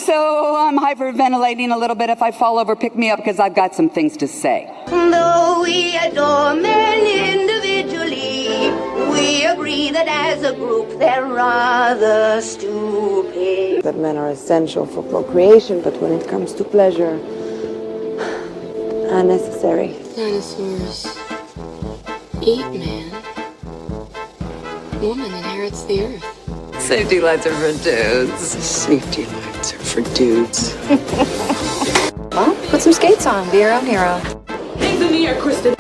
So I'm hyperventilating a little bit. If I fall over, pick me up because I've got some things to say. Though we adore men individually, we agree that as a group they're rather stupid. That men are essential for procreation, but when it comes to pleasure, unnecessary. Dinosaurs eat man. Woman inherits the earth. Safety lights are for dudes. Safety lights are for dudes. Well, put some skates on. Be your own hero. Hang the knee, Kristen.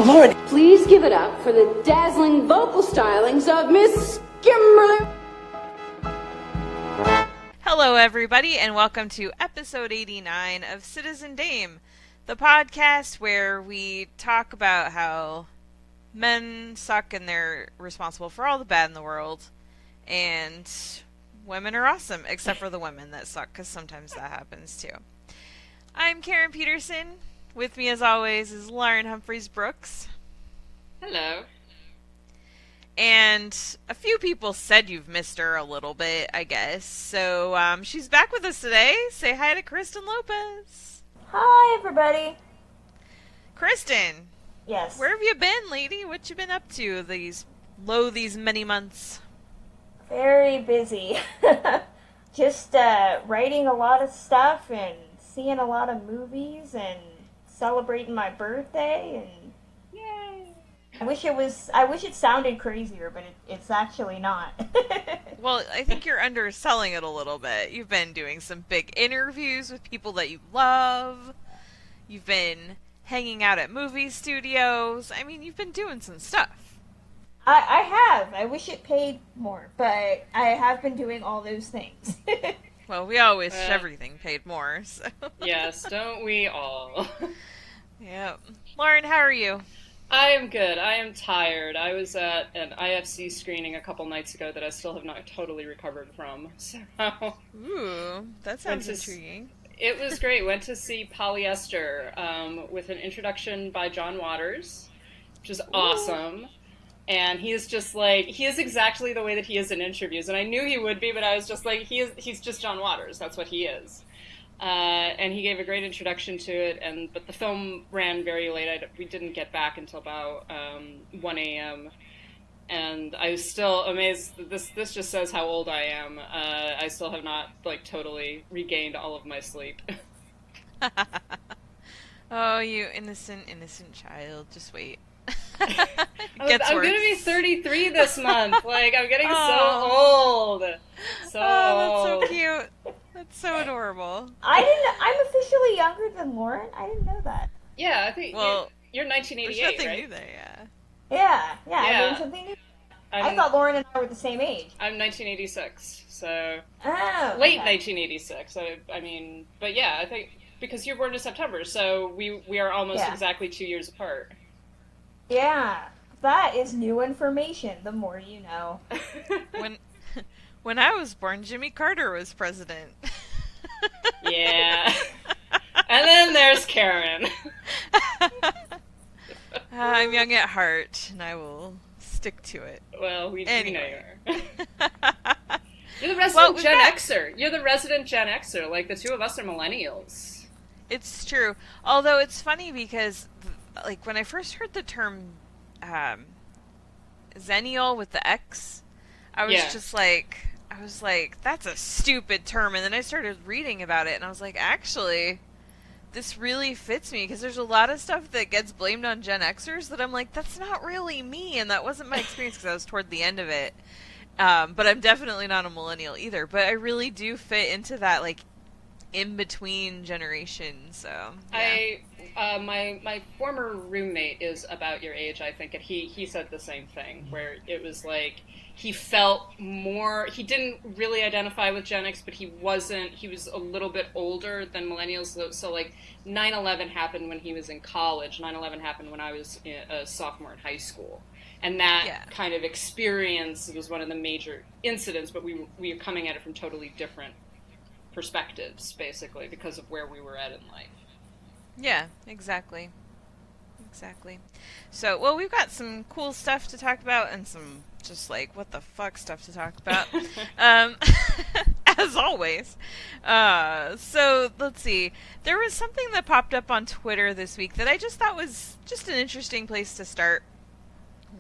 Lord. Please give it up for the dazzling vocal stylings of Miss Kimberly. Hello, everybody, and welcome to episode 89 of Citizen Dame, the podcast where we talk about how men suck and they're responsible for all the bad in the world, and women are awesome, except for the women that suck, because sometimes that happens too. I'm Karen Peterson. With me, as always, is Lauren Humphreys-Brooks. Hello. And a few people said you've missed her a little bit, I guess. So she's back with us today. Say hi to Kristen Lopez. Hi, everybody. Kristen. Yes. Where have you been, lady? What you been up to these many months? Very busy. Just writing a lot of stuff and seeing a lot of movies and celebrating my birthday and yay. I wish it sounded crazier, but it's actually not. Well, I think you're underselling it a little bit. You've been doing some big interviews with people that you love. You've been hanging out at movie studios. I mean, you've been doing some stuff. I have. I wish it paid more, but I have been doing all those things. Well, we all wish everything paid more, so. Yes, don't we all? Yep. Lauren, how are you? I am good. I am tired. I was at an IFC screening a couple nights ago that I still have not totally recovered from. So, ooh, that sounds intriguing. It was great. Went to see Polyester with an introduction by John Waters, which is awesome. And he is just like, he is exactly the way that he is in interviews. And I knew he would be, but I was just like, he's just John Waters. That's what he is. And he gave a great introduction to it. But the film ran very late. We didn't get back until about 1 a.m. And I was still amazed. This just says how old I am. I still have not totally regained all of my sleep. Oh, you innocent child. Just wait. I'm gonna be 33 this month. I'm getting so old. That's so cute. That's so adorable. I'm officially younger than Lauren. I didn't know that. Yeah, I think. Well, you're 1988, there's nothing right? new there, yeah. I learned something new. I thought Lauren and I were the same age. I'm 1986, so late 1986. I mean, but yeah, I think because you're born in September, so we are almost exactly 2 years apart. Yeah, that is new information. The more you know. When I was born, Jimmy Carter was president. Yeah. And then there's Karen. I'm young at heart, and I will stick to it. Well, we know you are. You're the resident Xer. You're the resident Gen Xer. The two of us are millennials. It's true. Although it's funny because when I first heard the term Xennial with the X, I was like, that's a stupid term. And then I started reading about it, and I was like, actually, this really fits me, because there's a lot of stuff that gets blamed on Gen Xers that I'm like, that's not really me, and that wasn't my experience because I was toward the end of it. But I'm definitely not a millennial either. But I really do fit into that, in-between generation, so yeah. My former roommate is about your age, I think, and he said the same thing, where it was he felt more, he didn't really identify with Gen X, but he was a little bit older than millennials, so 9/11 happened when he was in college, 9/11 happened when I was a sophomore in high school, and that kind of experience was one of the major incidents, but we were coming at it from totally different perspectives, basically, because of where we were at in life. Yeah, exactly. So, well, we've got some cool stuff to talk about and some just what the fuck stuff to talk about. as always. So let's see. There was something that popped up on Twitter this week that I just thought was just an interesting place to start.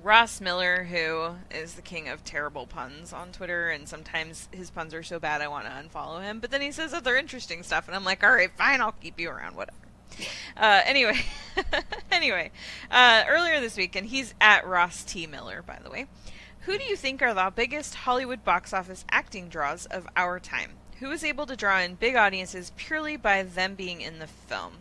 Ross Miller, who is the king of terrible puns on Twitter, and sometimes his puns are so bad I want to unfollow him, but then he says other interesting stuff, and I'm like, all right, fine, I'll keep you around, whatever. Anyway, earlier this week, and he's at Ross T. Miller, by the way, who do you think are the biggest Hollywood box office acting draws of our time? Who is able to draw in big audiences purely by them being in the film?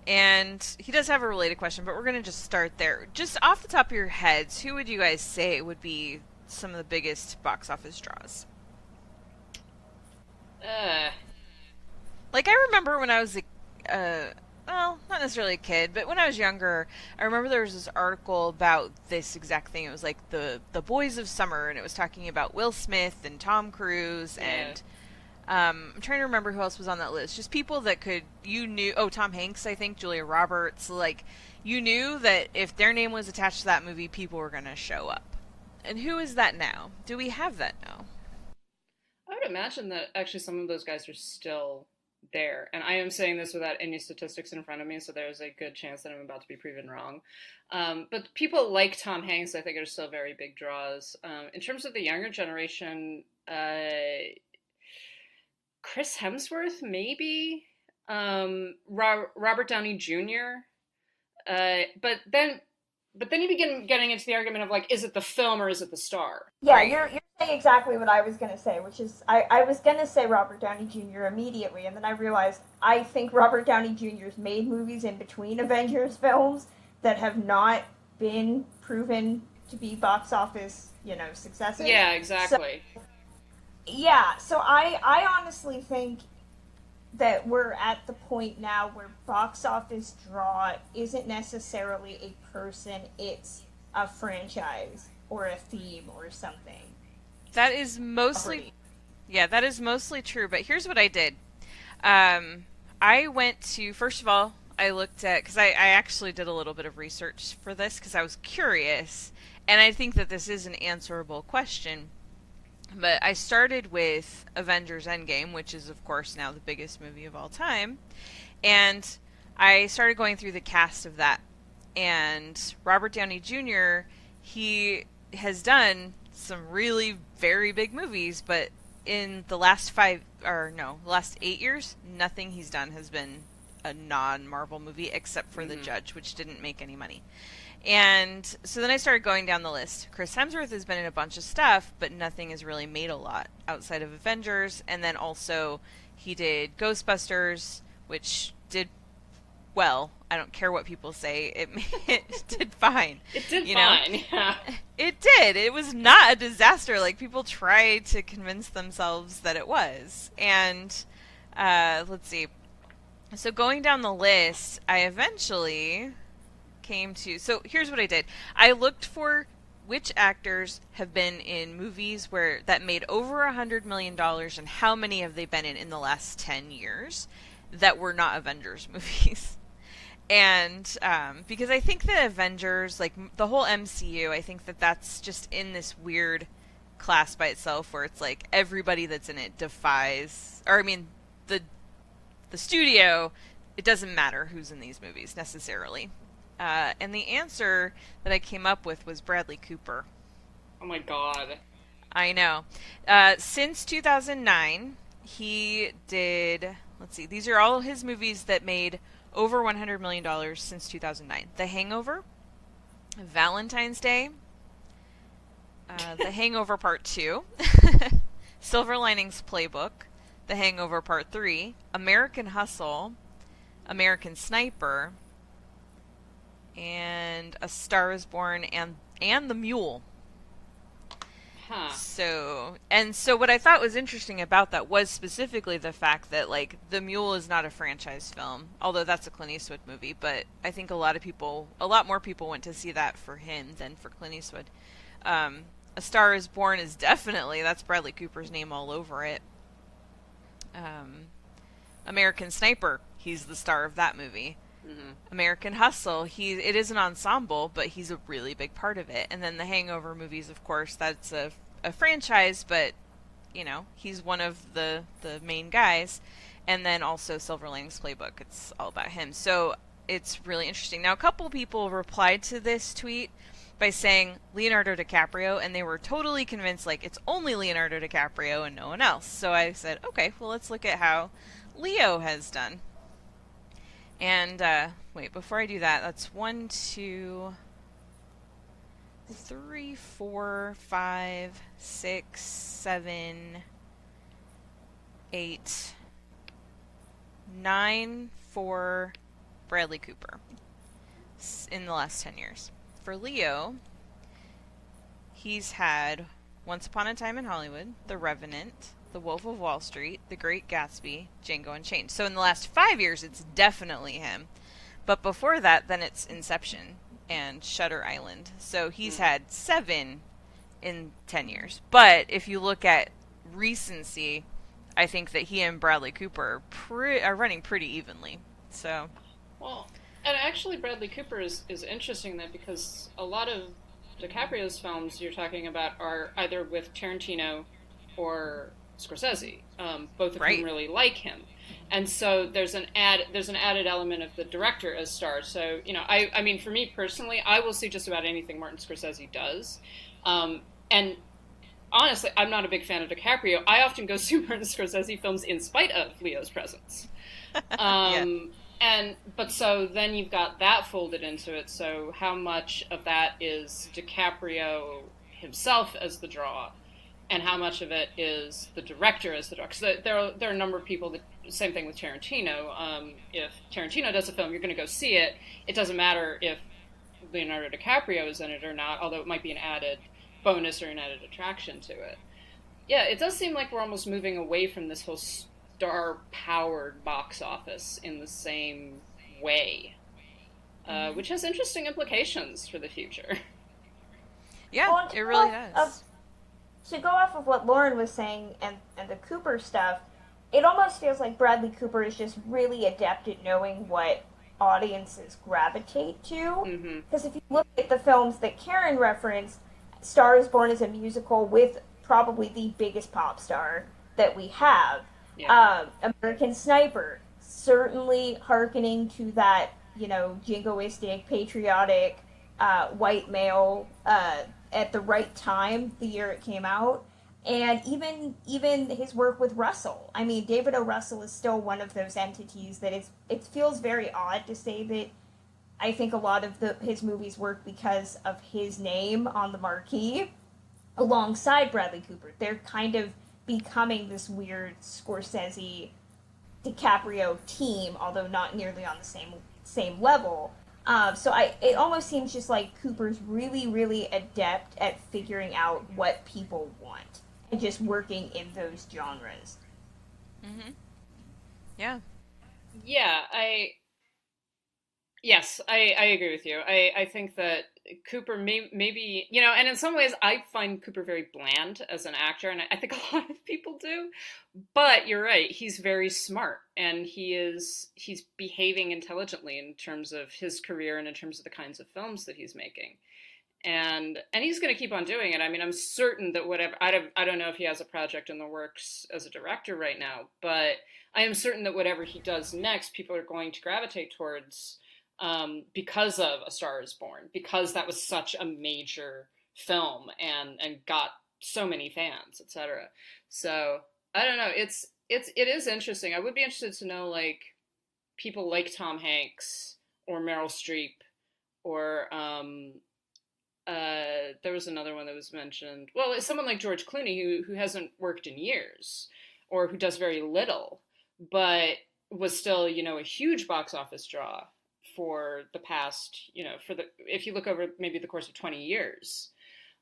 And he does have a related question, but we're going to just start there. Just off the top of your heads, who would you guys say would be some of the biggest box office draws? Like, I remember when I was well, not necessarily a kid, but when I was younger, I remember there was this article about this exact thing. It was like the Boys of Summer, and it was talking about Will Smith and Tom Cruise, and I'm trying to remember who else was on that list. Just people that Tom Hanks, I think, Julia Roberts. Like, you knew that if their name was attached to that movie, people were going to show up. And who is that now? Do we have that now? I would imagine that actually some of those guys are still there. And I am saying this without any statistics in front of me, so there's a good chance that I'm about to be proven wrong. But people like Tom Hanks, I think, are still very big draws. In terms of the younger generation, Chris Hemsworth, maybe. Robert Downey Jr. But then you begin getting into the argument of, like, is it the film or is it the star? Yeah, right? You're saying exactly what I was going to say, which is I was going to say Robert Downey Jr. immediately, and then I realized I think Robert Downey Jr.'s made movies in between Avengers films that have not been proven to be box office, successes. Yeah, exactly. So I honestly think that we're at the point now where box office draw isn't necessarily a person, it's a franchise or a theme or something. That is mostly true, but here's what I did. I went to, first of all, I looked at, because I actually did a little bit of research for this because I was curious, and I think that this is an answerable question. But I started with Avengers Endgame, which is, of course, now the biggest movie of all time. And I started going through the cast of that. And Robert Downey Jr., he has done some really very big movies, but in the last 8 years, nothing he's done has been a non-Marvel movie except for The Judge, which didn't make any money. And so then I started going down the list. Chris Hemsworth has been in a bunch of stuff, but nothing has really made a lot outside of Avengers. And then also he did Ghostbusters, which did well. I don't care what people say. It did fine. It did fine, yeah. It did. It was not a disaster. Like, people tried to convince themselves that it was. And let's see. So going down the list, I eventually came to... So here's what I did. I looked for which actors have been in movies that made over $100 million and how many have they been in the last 10 years that were not Avengers movies. And because I think that Avengers, like the whole MCU, I think that that's just in this weird class by itself where it's like everybody that's in it defies... Or, I mean, the studio, it doesn't matter who's in these movies necessarily. And the answer that I came up with was Bradley Cooper. Oh my god. I know. Since 2009, he did... Let's see. These are all his movies that made over $100 million since 2009. The Hangover, Valentine's Day, The Hangover Part 2, Silver Linings Playbook, The Hangover Part 3, American Hustle, American Sniper, and A Star is Born, and The Mule. Huh. So what I thought was interesting about that was specifically the fact that, like, The Mule is not a franchise film, although that's a Clint Eastwood movie, but I think a lot more people went to see that for him than for Clint Eastwood. A Star is Born is definitely, that's Bradley Cooper's name all over it. American Sniper, he's the star of that movie. Mm-hmm. American Hustle, it is an ensemble, but he's a really big part of it. And then the Hangover movies, of course, that's a franchise, but he's one of the main guys. And then also Silver Linings Playbook. It's all about him. So it's really interesting. Now, a couple people replied to this tweet by saying Leonardo DiCaprio, and they were totally convinced, like, it's only Leonardo DiCaprio and no one else. So I said, okay, well, let's look at how Leo has done. And, wait, before I do that, that's 1, 2, 3, 4, 5, 6, 7, 8, 9 for Bradley Cooper in the last 10 years. For Leo, he's had Once Upon a Time in Hollywood, The Revenant, The Wolf of Wall Street, The Great Gatsby, Django Unchained. So in the last 5 years, it's definitely him. But before that, then it's Inception and Shutter Island. So he's had 7 in 10 years. But if you look at recency, I think that he and Bradley Cooper are running pretty evenly. So, well, and actually Bradley Cooper is interesting then, because a lot of DiCaprio's films you're talking about are either with Tarantino or Scorsese, both of whom really like him. And so there's an added element of the director as star. So, I mean, for me personally, I will see just about anything Martin Scorsese does. And honestly, I'm not a big fan of DiCaprio. I often go see Martin Scorsese films in spite of Leo's presence. But so then you've got that folded into it. So how much of that is DiCaprio himself as the draw, and how much of it is the director as the draw? Because there are a number of people that, same thing with Tarantino. If Tarantino does a film, you're going to go see it. It doesn't matter if Leonardo DiCaprio is in it or not, although it might be an added bonus or an added attraction to it. Yeah, it does seem like we're almost moving away from this whole star-powered box office in the same way, which has interesting implications for the future. Yeah, well, it really does. To go off of what Lauren was saying and the Cooper stuff, it almost feels like Bradley Cooper is just really adept at knowing what audiences gravitate to. Because if you look at the films that Karen referenced, Star is Born is a musical with probably the biggest pop star that we have. Yeah. American Sniper, certainly hearkening to that, jingoistic, patriotic, white male at the right time, the year it came out. And even his work with Russell. I mean, David O. Russell is still one of those entities that it feels very odd to say that I think a lot of his movies work because of his name on the marquee alongside Bradley Cooper. They're kind of becoming this weird Scorsese DiCaprio team, although not nearly on the same level. So it almost seems just like Cooper's really, really adept at figuring out what people want and just working in those genres. Mm-hmm. Yeah. Yeah, Yes, I agree with you. I think that Cooper maybe, and in some ways I find Cooper very bland as an actor, and I think a lot of people do. But you're right, he's very smart, and he's behaving intelligently in terms of his career and in terms of the kinds of films that he's making. And he's going to keep on doing it. I mean, I'm certain that whatever, I don't know if he has a project in the works as a director right now, but I am certain that whatever he does next, people are going to gravitate towards, because of A Star is Born, because that was such a major film and got so many fans, etc. So I don't know. It is interesting. I would be interested to know, like, people like Tom Hanks or Meryl Streep or there was another one that was mentioned. Well, it's someone like George Clooney who hasn't worked in years or who does very little, but was still, a huge box office draw for the past, if you look over maybe the course of 20 years.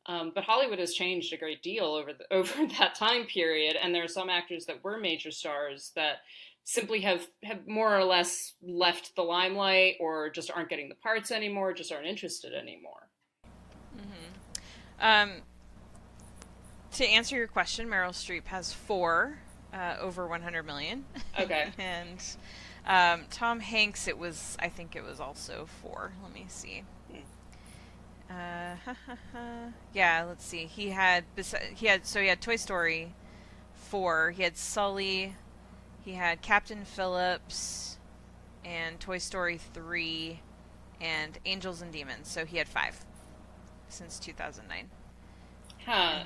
But Hollywood has changed a great deal over that time period, and there are some actors that were major stars that simply have more or less left the limelight, or just aren't getting the parts anymore, just aren't interested anymore. Mm-hmm. To answer your question, Meryl Streep has 4 over 100 million. Okay. And Tom Hanks, I think it was also 4. Let me see. Yeah, let's see. He had Toy Story, 4. He had Sully, he had Captain Phillips, and Toy Story 3, and Angels and Demons. So he had 5 since 2009. Huh.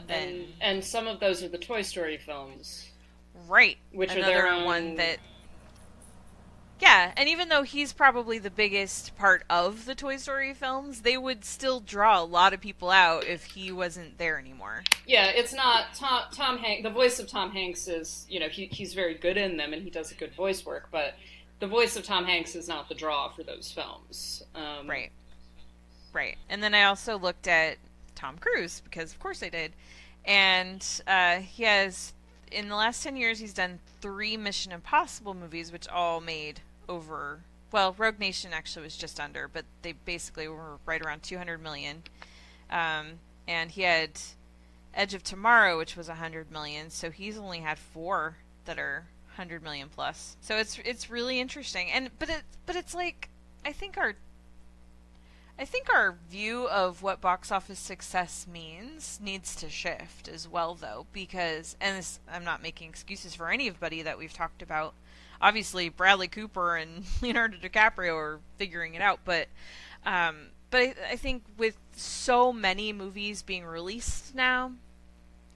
And some of those are the Toy Story films. Right. Which Another are their own... one that... Yeah, and even though he's probably the biggest part of the Toy Story films, they would still draw a lot of people out if he wasn't there anymore. Yeah, it's not... Tom Hanks... The voice of Tom Hanks is, you know, he's very good in them, and he does a good voice work, but the voice of Tom Hanks is not the draw for those films. Right. Right. And then I also looked at Tom Cruise, because of course I did. And he has... In the last 10 years, he's done 3 Mission Impossible movies, which all made over... Well, Rogue Nation actually was just under, but they basically were right around $200 million. And he had Edge of Tomorrow, which was $100 million, so he's only had 4 that are $100 million plus. So it's really interesting. But it's like, I think our view of what box office success means needs to shift as well, though, because, and this, I'm not making excuses for anybody that we've talked about. Obviously, Bradley Cooper and Leonardo DiCaprio are figuring it out, but I think with so many movies being released now,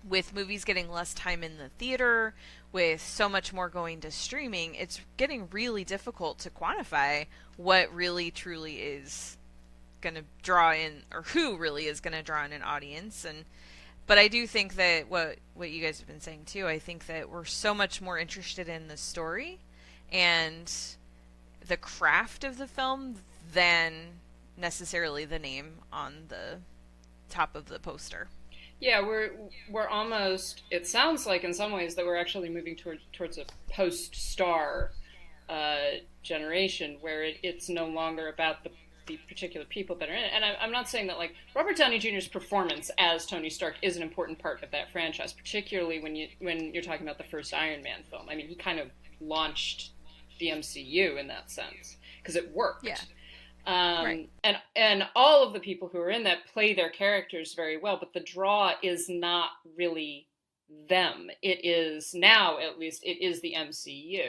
with movies getting less time in the theater, with so much more going to streaming, it's getting really difficult to quantify what really truly is going to draw in, or who really is going to draw in an audience. But I do think that what you guys have been saying too, I think that we're so much more interested in the story and the craft of the film than necessarily the name on the top of the poster. Yeah, we're almost, it sounds like in some ways that we're actually moving towards a post-star generation where it's no longer about the particular people that are in it. And I'm not saying that, like, Robert Downey Jr.'s performance as Tony Stark is an important part of that franchise, particularly when you're talking about the first Iron Man film. I mean, he kind of launched the MCU in that sense, because it worked. Yeah. Right. And all of the people who are in that play their characters very well, but the draw is not really them. It is, now at least, it is the MCU.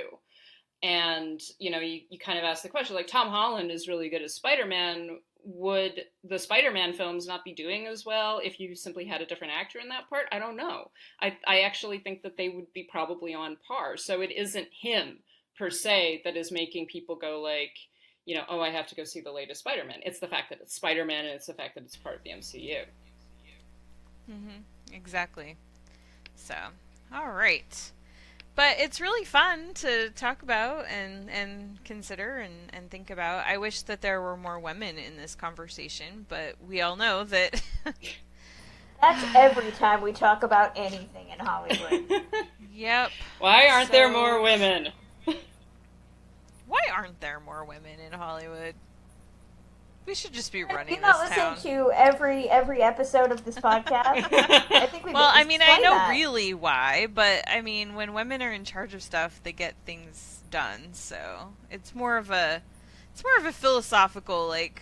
And, you know, you kind of ask the question, like, Tom Holland is really good as Spider-Man. Would the Spider-Man films not be doing as well if you simply had a different actor in that part? I don't know. I actually think that they would be probably on par. So it isn't him, per se, that is making people go, like, you know, oh, I have to go see the latest Spider-Man. It's the fact that it's Spider-Man, and it's the fact that it's part of the MCU. Mm-hmm. Exactly. So, all right. But it's really fun to talk about and consider and think about. I wish that there were more women in this conversation, but we all know that... That's every time we talk about anything in Hollywood. Yep. Why aren't there more women? Why aren't there more women in Hollywood? We should just be running Do you not this town. listen to every episode of this podcast? I think we Well, I mean, I know that. really why, but I mean, when women are in charge of stuff, they get things done. So it's more of a philosophical, like,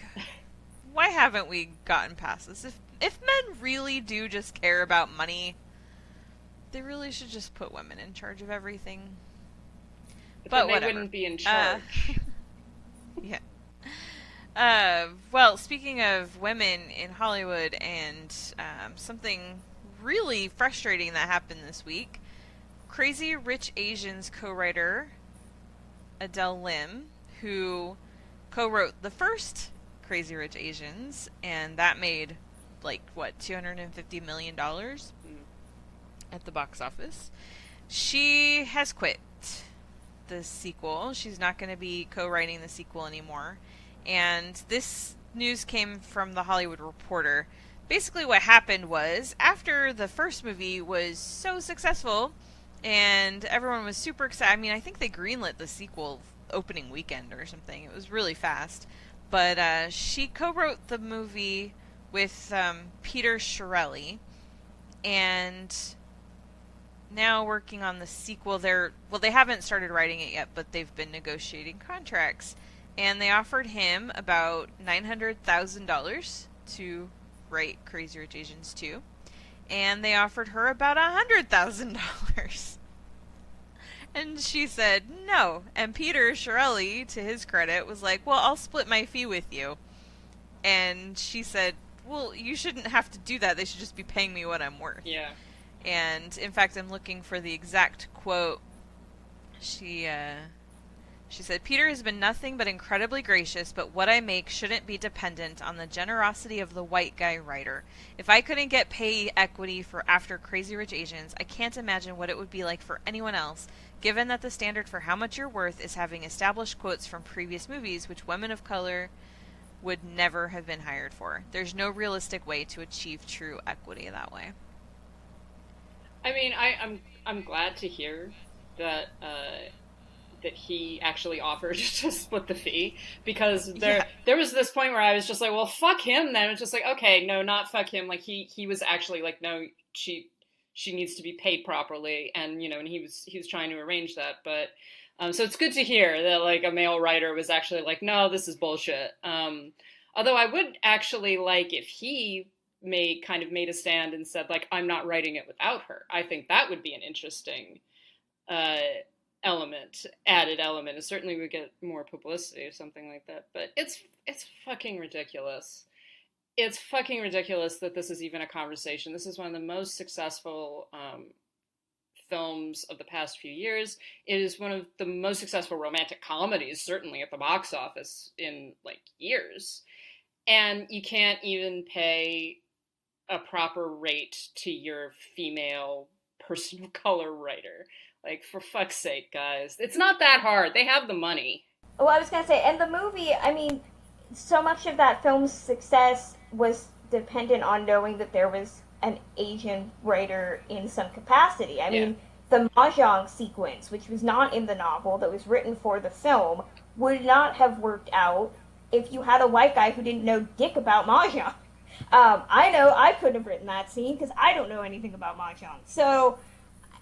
why haven't we gotten past this? If men really do just care about money, they really should just put women in charge of everything. But they whatever. wouldn't be in charge. Yeah. Well, speaking of women in Hollywood and something really frustrating that happened this week, Crazy Rich Asians co-writer Adele Lim, who co-wrote the first Crazy Rich Asians, and that made, like, what, $250 million at the box office. She has quit the sequel. She's not going to be co-writing the sequel anymore. And this news came from The Hollywood Reporter. Basically what happened was, after the first movie was so successful and everyone was super excited, I mean, I think they greenlit the sequel opening weekend or something. It was really fast. But she co-wrote the movie with Peter Shirelli, and now working on the sequel. They haven't started writing it yet, but they've been negotiating contracts. And they offered him about $900,000 to write Crazy Rich Asians 2. And they offered her about $100,000. And she said no. And Peter Chiarelli, to his credit, was like, well, I'll split my fee with you. And she said, well, you shouldn't have to do that. They should just be paying me what I'm worth. Yeah. And, in fact, I'm looking for the exact quote. She said, Peter has been nothing but incredibly gracious, but what I make shouldn't be dependent on the generosity of the white guy writer. If I couldn't get pay equity for after Crazy Rich Asians, I can't imagine what it would be like for anyone else, given that the standard for how much you're worth is having established quotes from previous movies, which women of color would never have been hired for. There's no realistic way to achieve true equity that way. I mean, I'm glad to hear that that he actually offered to split the fee, because there was this point where I was just like, well, fuck him then. It's just like, okay, no, not fuck him. Like he was actually like, no, she needs to be paid properly, and and he was trying to arrange that. But so it's good to hear that like a male writer was actually like, no, this is bullshit. Although I would actually like if he made a stand and said like, I'm not writing it without her. I think that would be an interesting added element. It certainly would get more publicity or something like that. But it's fucking ridiculous. It's fucking ridiculous that this is even a conversation. This is one of the most successful films of the past few years. It is one of the most successful romantic comedies, certainly at the box office in like years. And you can't even pay a proper rate to your female person of color writer. Like, for fuck's sake, guys. It's not that hard. They have the money. Well, I was going to say, and the movie, I mean, so much of that film's success was dependent on knowing that there was an Asian writer in some capacity. I mean, the Mahjong sequence, which was not in the novel, that was written for the film, would not have worked out if you had a white guy who didn't know dick about Mahjong. I know I couldn't have written that scene because I don't know anything about Mahjong. So,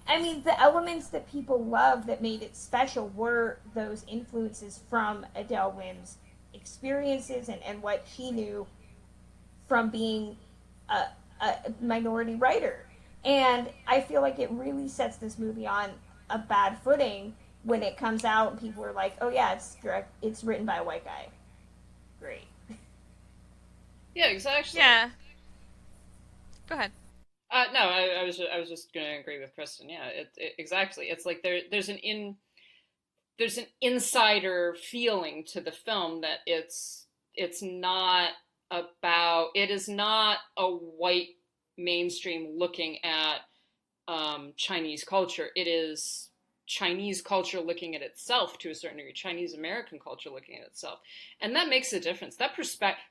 I mean, the elements that people love that made it special were those influences from Adele Lim's experiences and what she knew from being a minority writer. And I feel like it really sets this movie on a bad footing when it comes out and people are like, oh yeah, it's written by a white guy. Great. Yeah, exactly. Yeah. Go ahead. No, I was just going to agree with Kristen. Yeah, exactly. It's like there's an insider feeling to the film that it is not a white mainstream looking at Chinese culture. It is Chinese culture looking at itself to a certain degree, Chinese American culture looking at itself. And that makes a difference. That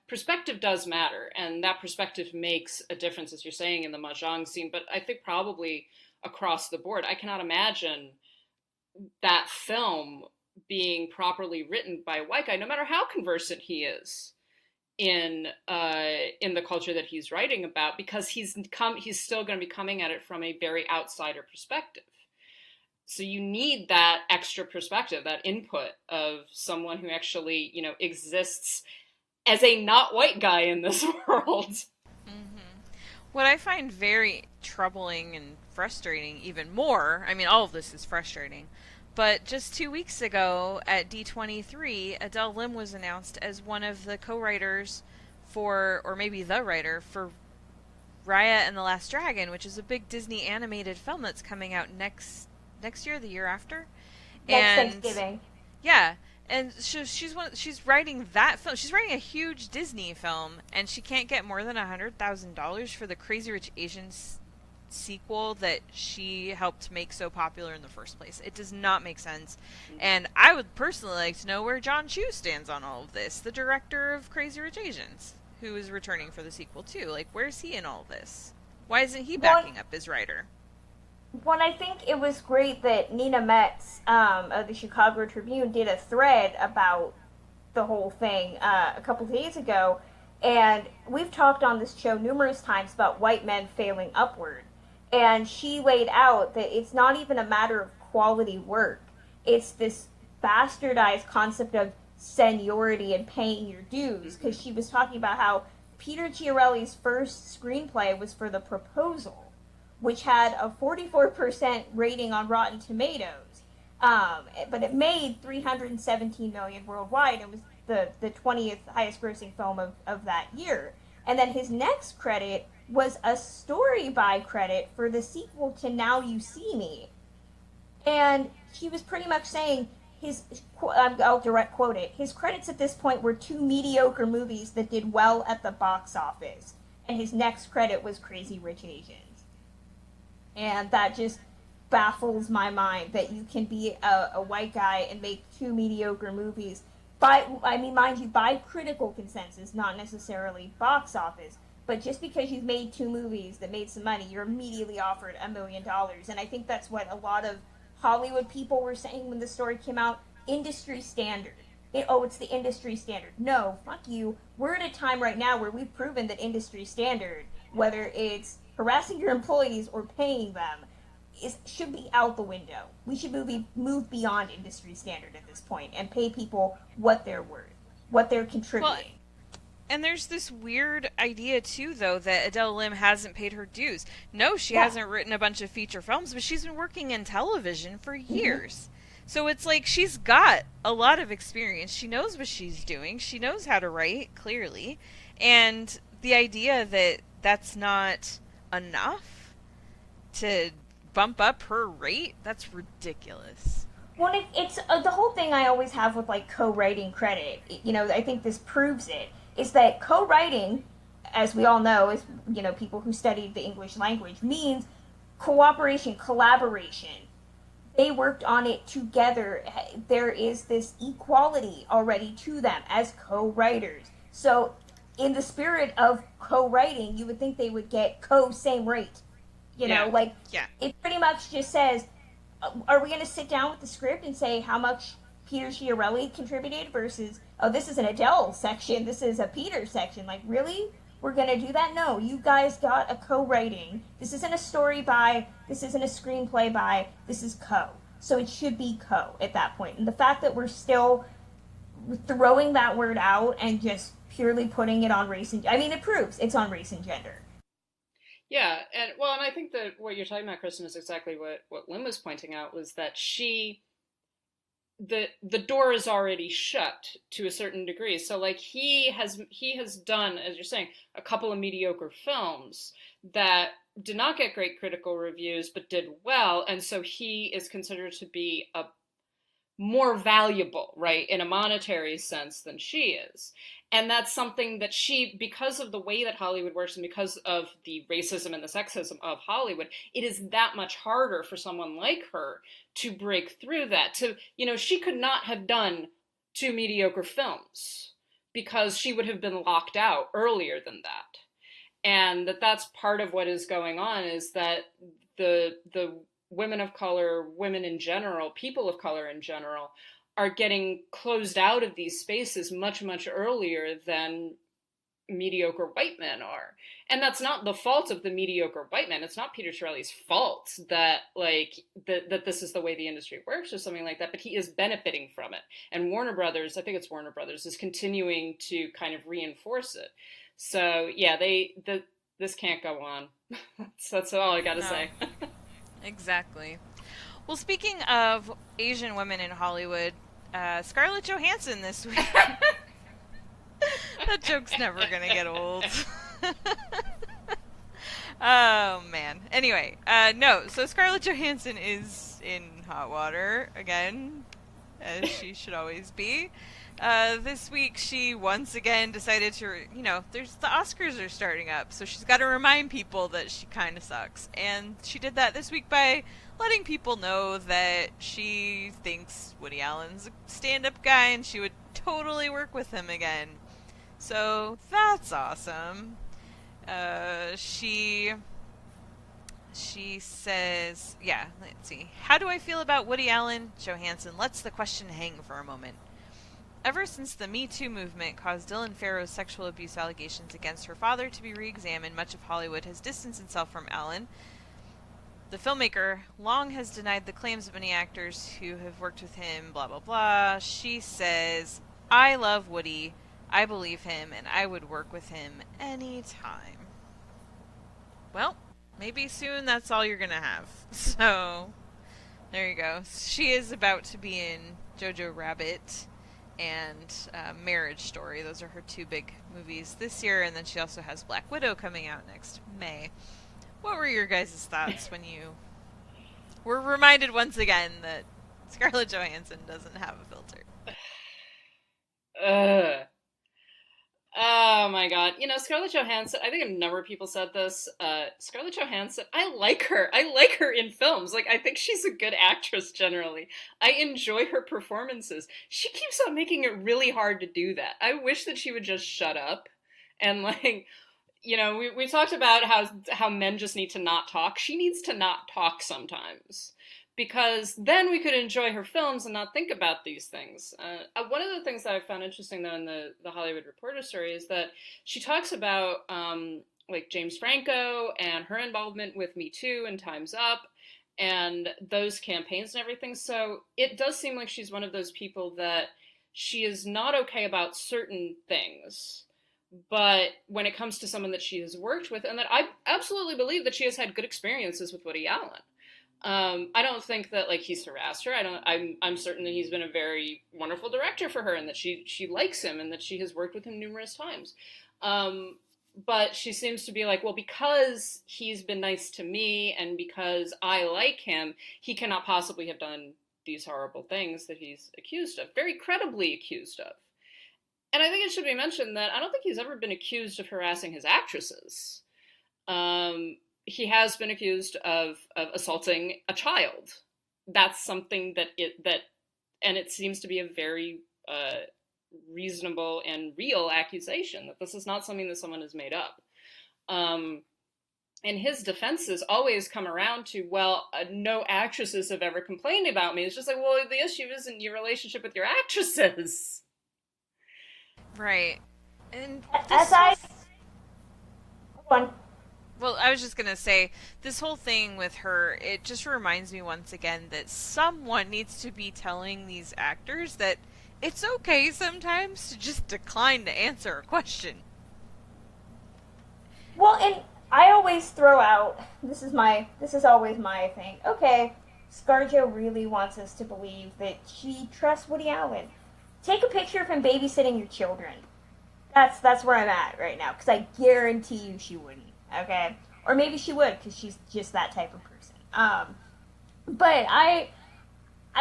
perspective does matter, and that perspective makes a difference, as you're saying, in the Mahjong scene, but I think probably across the board. I cannot imagine that film being properly written by a white guy, no matter how conversant he is in the culture that he's writing about, because he's still going to be coming at it from a very outsider perspective. So you need that extra perspective, that input of someone who actually, exists as a not white guy in this world. Mm-hmm. What I find very troubling and frustrating even more, I mean, all of this is frustrating, but just 2 weeks ago at D23, Adele Lim was announced as one of the co-writers or maybe the writer for Raya and the Last Dragon, which is a big Disney animated film that's coming out next year, the year after, next Thanksgiving. Yeah, and she's writing that film. She's writing a huge Disney film, and she can't get more than $100,000 for the Crazy Rich Asians sequel that she helped make so popular in the first place. It does not make sense, and I would personally like to know where John Chu stands on all of this, the director of Crazy Rich Asians, who is returning for the sequel too. Like, where's he in all of this? Why isn't he backing up his writer? Well, I think it was great that Nina Metz of the Chicago Tribune did a thread about the whole thing a couple days ago, and we've talked on this show numerous times about white men failing upward, and she laid out that it's not even a matter of quality work. It's this bastardized concept of seniority and paying your dues, because she was talking about how Peter Chiarelli's first screenplay was for The Proposal, which had a 44% rating on Rotten Tomatoes. But it made $317 million worldwide. It was the 20th highest grossing film of that year. And then his next credit was a story by credit for the sequel to Now You See Me. And he was pretty much saying I'll direct quote it, his credits at this point were two mediocre movies that did well at the box office. And his next credit was Crazy Rich Asians. And that just baffles my mind that you can be a white guy and make two mediocre movies mind you, by critical consensus, not necessarily box office, but just because you've made two movies that made some money, you're immediately offered $1 million. And I think that's what a lot of Hollywood people were saying when the story came out. Industry standard. It's the industry standard. No, fuck you. We're at a time right now where we've proven that industry standard, whether it's harassing your employees or paying them, should be out the window. We should move beyond industry standard at this point and pay people what they're worth, what they're contributing. Well, and there's this weird idea, too, though, that Adele Lim hasn't paid her dues. No, she hasn't written a bunch of feature films, but she's been working in television for years. Mm-hmm. So it's like she's got a lot of experience. She knows what she's doing. She knows how to write, clearly. And the idea that that's not enough to bump up her rate, that's ridiculous. Well, it's the whole thing I always have with, like, co-writing credit. I think this proves it. Is that co-writing, as we all know, is, people who studied the English language, means cooperation, collaboration. They worked on it together. There is this equality already to them as co-writers. So, in the spirit of co-writing, you would think they would get same rate. It pretty much just says, are we going to sit down with the script and say how much Peter Chiarelli contributed versus, this is an Adele section, this is a Peter section. Like, really? We're going to do that? No, you guys got a co-writing. This isn't a story by, this isn't a screenplay by, this is co. So it should be co at that point. And the fact that we're still throwing that word out and just purely putting it on race and, it proves it's on race and gender. Yeah, and I think that what you're talking about, Kristen, is exactly what Lynn was pointing out, was that the door is already shut to a certain degree. So, like, he has done, as you're saying, a couple of mediocre films that did not get great critical reviews, but did well, and so he is considered to be a more valuable, right, in a monetary sense than she is. And that's something that because of the way that Hollywood works and because of the racism and the sexism of Hollywood, it is that much harder for someone like her to break through that. She could not have done two mediocre films because she would have been locked out earlier than that. And that's part of what is going on, is that the women of color, women in general, people of color in general, are getting closed out of these spaces much, much earlier than mediocre white men are. And that's not the fault of the mediocre white men. It's not Peter Chiarelli's fault that this is the way the industry works or something like that, but he is benefiting from it. And Warner Brothers, I think it's Warner Brothers, is continuing to kind of reinforce it. So yeah, this can't go on. That's all I gotta say. Exactly. Well, speaking of Asian women in Hollywood, Scarlett Johansson this week. That joke's never gonna get old. Oh, man. Anyway, so Scarlett Johansson is in hot water again, as she should always be. This week she once again decided to, the Oscars are starting up, so she's got to remind people that she kind of sucks. And she did that this week by letting people know that she thinks Woody Allen's a stand-up guy and she would totally work with him again. So that's awesome. She says, let's see. How do I feel about Woody Allen? Johansson lets the question hang for a moment. Ever since the Me Too movement caused Dylan Farrow's sexual abuse allegations against her father to be re-examined, much of Hollywood has distanced itself from Allen. The filmmaker long has denied the claims of many actors who have worked with him, blah, blah, blah. She says, I love Woody, I believe him, and I would work with him anytime. Well, maybe soon that's all you're gonna have. So, There you go. She is about to be in Jojo Rabbit and Marriage Story. Those are her two big movies this year, and then she also has Black Widow coming out next May. What were your guys' thoughts when you were reminded once again that Scarlett Johansson doesn't have a filter? Oh my god. You know, Scarlett Johansson, I think a number of people said this. Scarlett Johansson, I like her. I like her in films. Like, I think she's a good actress generally. I enjoy her performances. She keeps on making it really hard to do that. I wish that she would just shut up. And, like, you know, we talked about how men just need to not talk. She needs to not talk sometimes. Because then we could enjoy her films and not think about these things. One of the things that I found interesting, though, in the Hollywood Reporter story is that she talks about, like, James Franco and her involvement with Me Too and Time's Up and those campaigns and everything. So it does seem like she's one of those people that she is not okay about certain things. But when it comes to someone that she has worked with, and that I absolutely believe that she has had good experiences with Woody Allen. I don't think that, like, he's harassed her. I'm certain that he's been a very wonderful director for her and that she likes him and that she has worked with him numerous times. But she seems to be like, well, because he's been nice to me and because I like him, he cannot possibly have done these horrible things that he's accused of, very credibly accused of. And I think it should be mentioned that I don't think he's ever been accused of harassing his actresses. He has been accused of assaulting a child. That's something and it seems to be a very reasonable and real accusation, that this is not something that someone has made up. And his defenses always come around to, well, no actresses have ever complained about me. It's just like, well, the issue isn't your relationship with your actresses. Right. And well, I was just going to say, this whole thing with her, it just reminds me once again that someone needs to be telling these actors that it's okay sometimes to just decline to answer a question. Well, and I always throw out, this is always my thing. Okay, ScarJo really wants us to believe that she trusts Woody Allen. Take a picture of him babysitting your children. That's where I'm at right now, because I guarantee you she wouldn't. Okay, or maybe she would because she's just that type of person. But I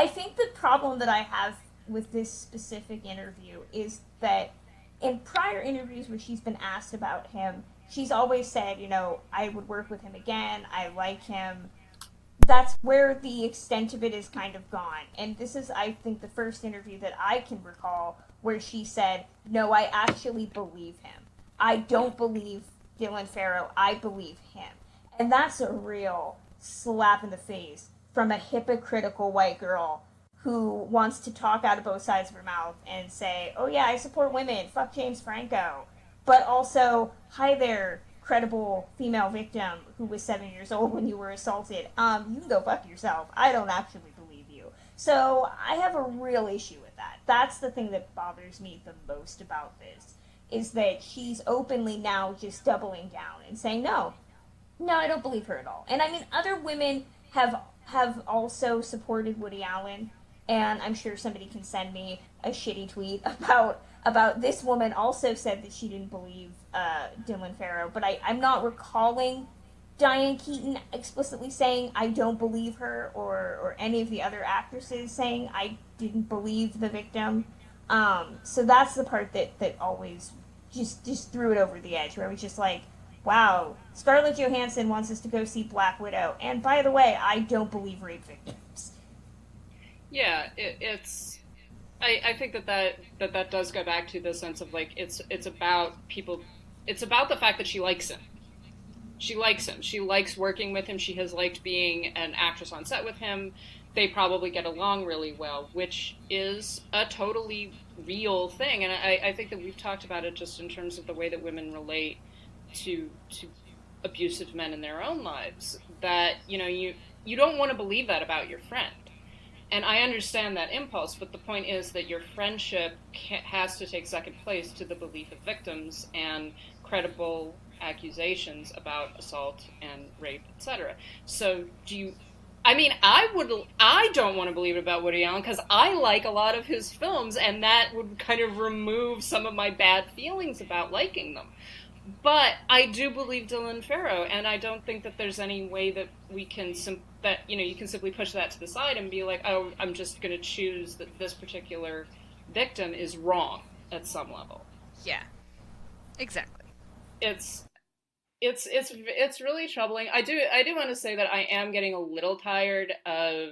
think the problem that I have with this specific interview is that in prior interviews where she's been asked about him, she's always said, you know, I would work with him again. I like him. That's where the extent of it is kind of gone. And this is, I think, the first interview that I can recall where she said, no, I actually believe him. I don't believe Dylan Farrow, I believe him. And that's a real slap in the face from a hypocritical white girl who wants to talk out of both sides of her mouth and say, oh yeah, I support women, fuck James Franco. But also, hi there, credible female victim who was 7 years old when you were assaulted. You can go fuck yourself. I don't actually believe you. So I have a real issue with that. That's the thing that bothers me the most about this. Is that she's openly now just doubling down and saying, no, I don't believe her at all. And I mean, other women have also supported Woody Allen, and I'm sure somebody can send me a shitty tweet about this woman also said that she didn't believe Dylan Farrow, but I'm not recalling Diane Keaton explicitly saying I don't believe her, or any of the other actresses saying I didn't believe the victim. So that's the part that always just threw it over the edge, where it was just like, wow, Scarlett Johansson wants us to go see Black Widow, and by the way, I don't believe rape victims. Yeah, I think that does go back to the sense of, like, it's about people, it's about the fact that she likes him. She likes him. She likes working with him. She has liked being an actress on set with him. They probably get along really well, which is a totally real thing. And I think that we've talked about it just in terms of the way that women relate to abusive men in their own lives. That, you know, you don't want to believe that about your friend. And I understand that impulse, but the point is that your friendship has to take second place to the belief of victims and credible accusations about assault and rape, etc. So I mean, I don't want to believe it about Woody Allen because I like a lot of his films, and that would kind of remove some of my bad feelings about liking them. But I do believe Dylan Farrow, and I don't think that there's any way that we can you can simply push that to the side and be like, oh, I'm just going to choose that this particular victim is wrong at some level. Yeah, exactly. It's really troubling. I do want to say that I am getting a little tired of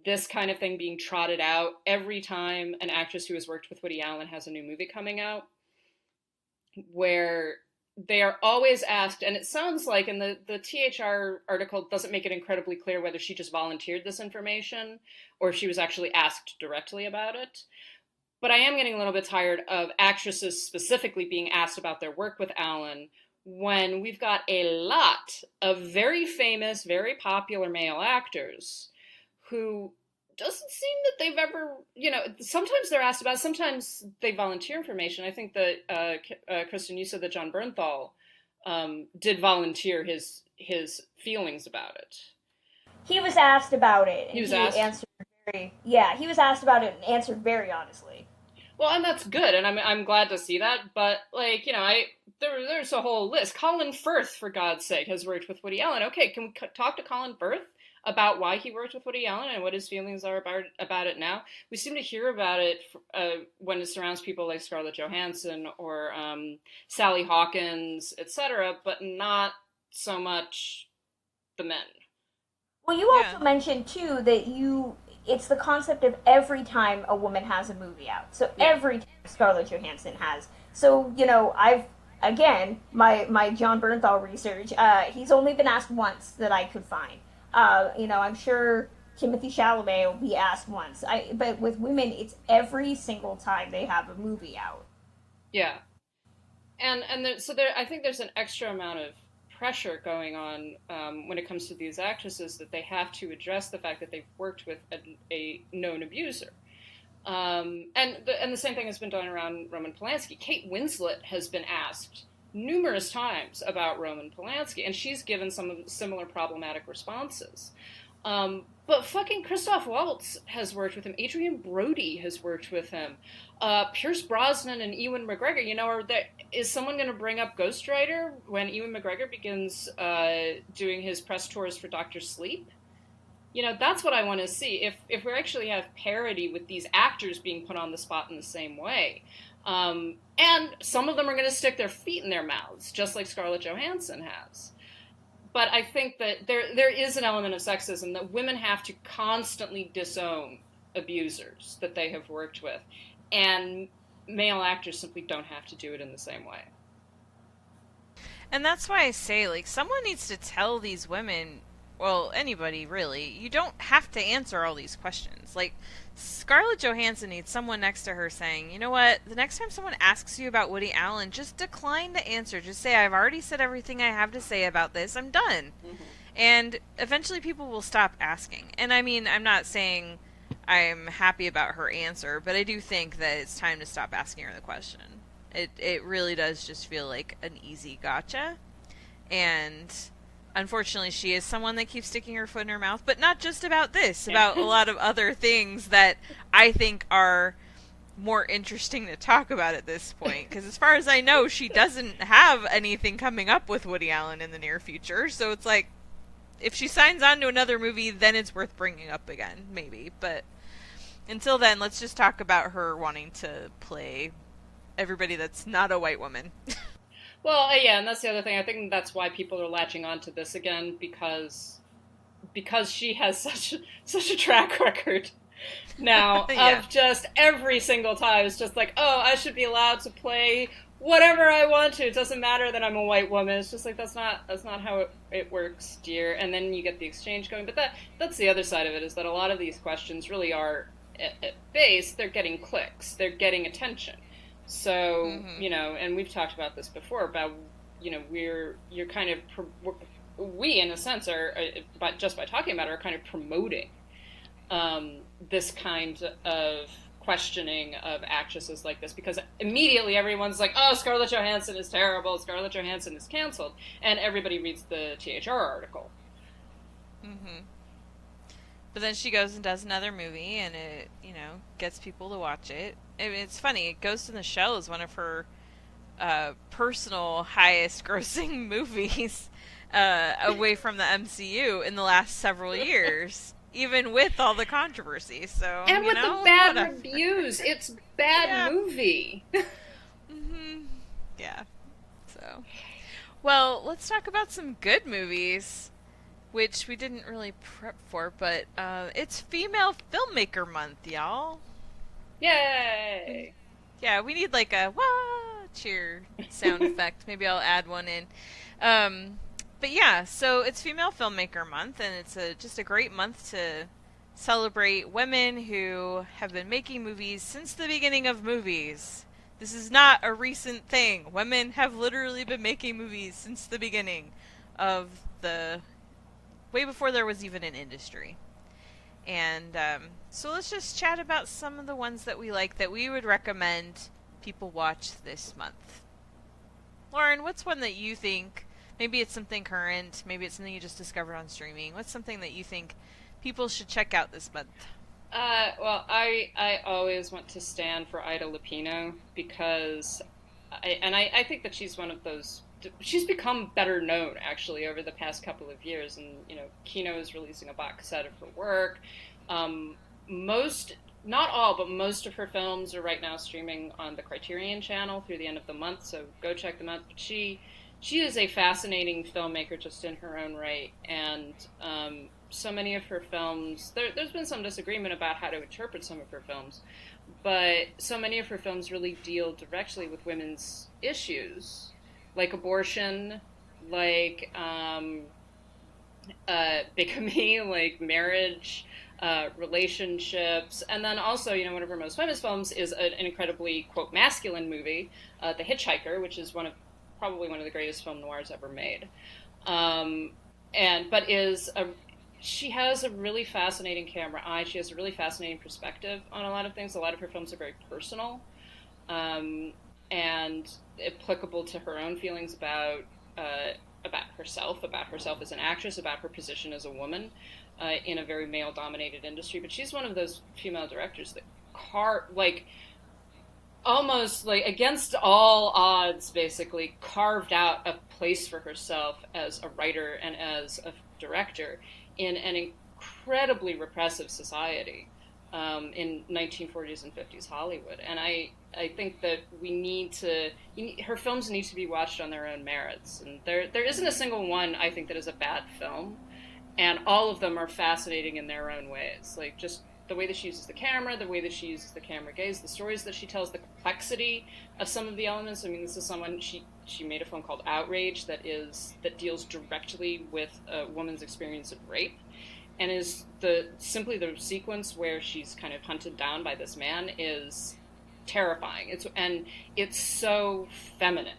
this kind of thing being trotted out every time an actress who has worked with Woody Allen has a new movie coming out, where they are always asked, and it sounds like in the THR article doesn't make it incredibly clear whether she just volunteered this information or if she was actually asked directly about it. But I am getting a little bit tired of actresses specifically being asked about their work with Allen when we've got a lot of very famous, very popular male actors who doesn't seem that they've ever, sometimes they're asked about it, sometimes they volunteer information. I think that, Kristen, you said that John Bernthal did volunteer his feelings about it. He was asked about it. And he was asked? He was asked about it and answered very honestly. Well, and that's good, and I'm glad to see that, but, there's a whole list. Colin Firth, for God's sake, has worked with Woody Allen. Okay, can we talk to Colin Firth about why he worked with Woody Allen and what his feelings are about it now? We seem to hear about it when it surrounds people like Scarlett Johansson or Sally Hawkins, etc., but not so much the men. Well, you also mentioned, too, that it's the concept of every time a woman has a movie out. So every time Scarlett Johansson has. So, again, my John Bernthal research, he's only been asked once that I could find. I'm sure Timothée Chalamet will be asked once. But with women, it's every single time they have a movie out. Yeah. And I think there's an extra amount of pressure going on when it comes to these actresses that they have to address the fact that they've worked with a known abuser. And the same thing has been done around Roman Polanski. Kate Winslet has been asked numerous times about Roman Polanski, and she's given some similar problematic responses. But fucking Christoph Waltz has worked with him. Adrian Brody has worked with him. Pierce Brosnan and Ewan McGregor. Is someone going to bring up Ghostwriter when Ewan McGregor begins doing his press tours for Dr. Sleep? That's what I want to see. If we actually have parity with these actors being put on the spot in the same way. And some of them are going to stick their feet in their mouths, just like Scarlett Johansson has. But I think that there is an element of sexism that women have to constantly disown abusers that they have worked with. And male actors simply don't have to do it in the same way. And that's why I say, someone needs to tell these women, well, anybody really, you don't have to answer all these questions. Scarlett Johansson needs someone next to her saying, you know what, the next time someone asks you about Woody Allen, just decline to answer. Just say, I've already said everything I have to say about this. I'm done. Mm-hmm. And eventually people will stop asking. And I mean, I'm not saying I'm happy about her answer, but I do think that it's time to stop asking her the question. It really does just feel like an easy gotcha. And unfortunately, she is someone that keeps sticking her foot in her mouth, but not just about this, about a lot of other things that I think are more interesting to talk about at this point. Because as far as I know, she doesn't have anything coming up with Woody Allen in the near future. So it's like, if she signs on to another movie, then it's worth bringing up again, maybe. But until then, let's just talk about her wanting to play everybody that's not a white woman. Well, yeah, and that's the other thing. I think that's why people are latching on to this again, because she has such a track record now of just every single time. It's just like, oh, I should be allowed to play whatever I want to. It doesn't matter that I'm a white woman. It's just like, that's not how it works, dear. And then you get the exchange going. But that's the other side of it, is that a lot of these questions really are, at base, they're getting clicks. They're getting attention. So, and we've talked about this before, about, you're kind of, we in a sense are, but just by talking about it, are kind of promoting this kind of questioning of actresses like this, because immediately everyone's like, oh, Scarlett Johansson is terrible, Scarlett Johansson is canceled, and everybody reads the THR article. Mm-hmm. But then she goes and does another movie, and it, gets people to watch it. It's funny. Ghost in the Shell is one of her personal highest grossing movies away from the MCU in the last several years, even with all the controversy. So and with the bad reviews, it's bad movie. Yeah. So, well, let's talk about some good movies, which we didn't really prep for, but it's Female Filmmaker Month, y'all. Yay! Yeah, we need like a wah cheer sound effect. Maybe I'll add one in. But yeah, so it's Female Filmmaker Month, and it's just a great month to celebrate women who have been making movies since the beginning of movies. This is not a recent thing. Women have literally been making movies since the beginning of way before there was even an industry. And so let's just chat about some of the ones that we like that we would recommend people watch this month. Lauren, what's one that you think, maybe it's something current, maybe it's something you just discovered on streaming, what's something that you think people should check out this month? Well, I always want to stand for Ida Lupino because I think that she's one of those. She's become better known actually over the past couple of years, and Kino is releasing a box set of her work. Not all, but most of her films are right now streaming on the Criterion Channel through the end of the month, so go check them out. But she is a fascinating filmmaker just in her own right, and so many of her films, there's been some disagreement about how to interpret some of her films, but so many of her films really deal directly with women's issues, like abortion, like bigamy, like marriage, relationships, and then also, one of her most famous films is an incredibly, quote, masculine movie, The Hitchhiker, which is probably one of the greatest film noirs ever made. She has a really fascinating camera eye. She has a really fascinating perspective on a lot of things. A lot of her films are very personal and applicable to her own feelings about herself as an actress, about her position as a woman in a very male-dominated industry. But she's one of those female directors that almost like against all odds, basically carved out a place for herself as a writer and as a director in an incredibly repressive society in 1940s and 50s Hollywood. And I think that her films need to be watched on their own merits. And there isn't a single one, I think, that is a bad film. And all of them are fascinating in their own ways. Like, just the way that she uses the camera, the way that she uses the camera gaze, the stories that she tells, the complexity of some of the elements. I mean, this is someone, she made a film called Outrage that deals directly with a woman's experience of rape, and is simply the sequence where she's kind of hunted down by this man is terrifying. It's so feminine.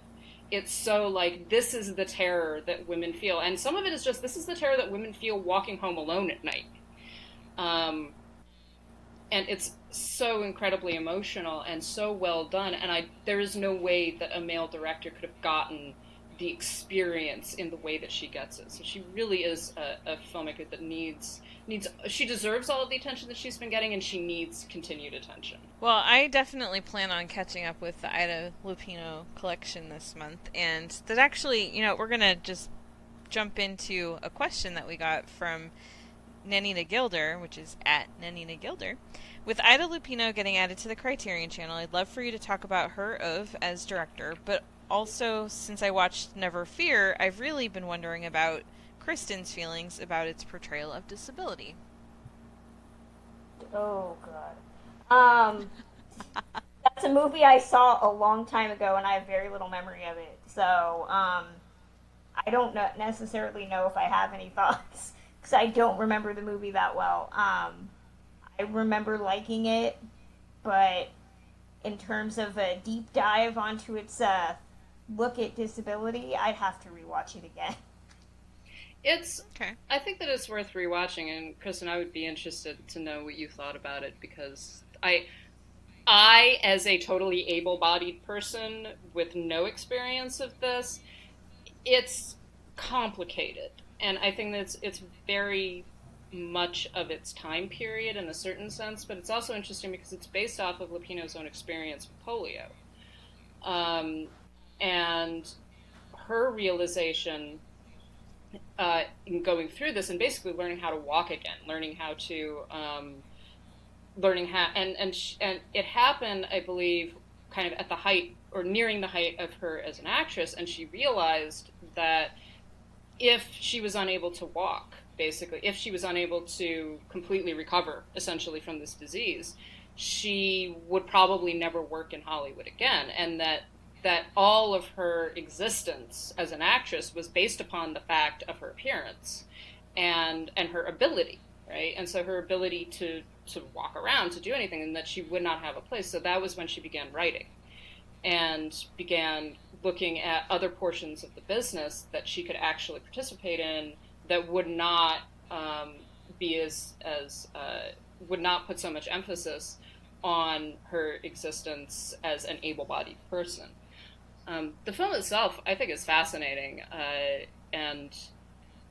It's so like, this is the terror that women feel, and some of it is just, this is the terror that women feel walking home alone at night. And it's so incredibly emotional and so well done, and there is no way that a male director could have gotten the experience in the way that she gets it. So she really is a filmmaker that she deserves all of the attention that she's been getting, and she needs continued attention. Well, I definitely plan on catching up with the Ida Lupino collection this month, and that actually, we're going to just jump into a question that we got from Nanina Gilder, which is at Nanina Gilder. With Ida Lupino getting added to the Criterion Channel, I'd love for you to talk about her as director, but also, since I watched Never Fear, I've really been wondering about Kristen's feelings about its portrayal of disability. Oh, God. That's a movie I saw a long time ago, and I have very little memory of it. So, I don't necessarily know if I have any thoughts, because I don't remember the movie that well. I remember liking it, but in terms of a deep dive onto its look at disability, I'd have to rewatch it again. I think that it's worth rewatching, and Kristen, I would be interested to know what you thought about it, because I, as a totally able-bodied person with no experience of this, it's complicated, and I think that it's very much of its time period in a certain sense, but it's also interesting because it's based off of Lupino's own experience with polio. And her realization in going through this and basically learning how to walk again, learning how and it happened, I believe, kind of at the height or nearing the height of her as an actress, and she realized that if she was unable to walk, basically, if she was unable to completely recover, essentially, from this disease, she would probably never work in Hollywood again, and that all of her existence as an actress was based upon the fact of her appearance and her ability, right? And so her ability to walk around, to do anything, and that she would not have a place. So that was when she began writing and began looking at other portions of the business that she could actually participate in that would not would not put so much emphasis on her existence as an able-bodied person. The film itself, I think, is fascinating and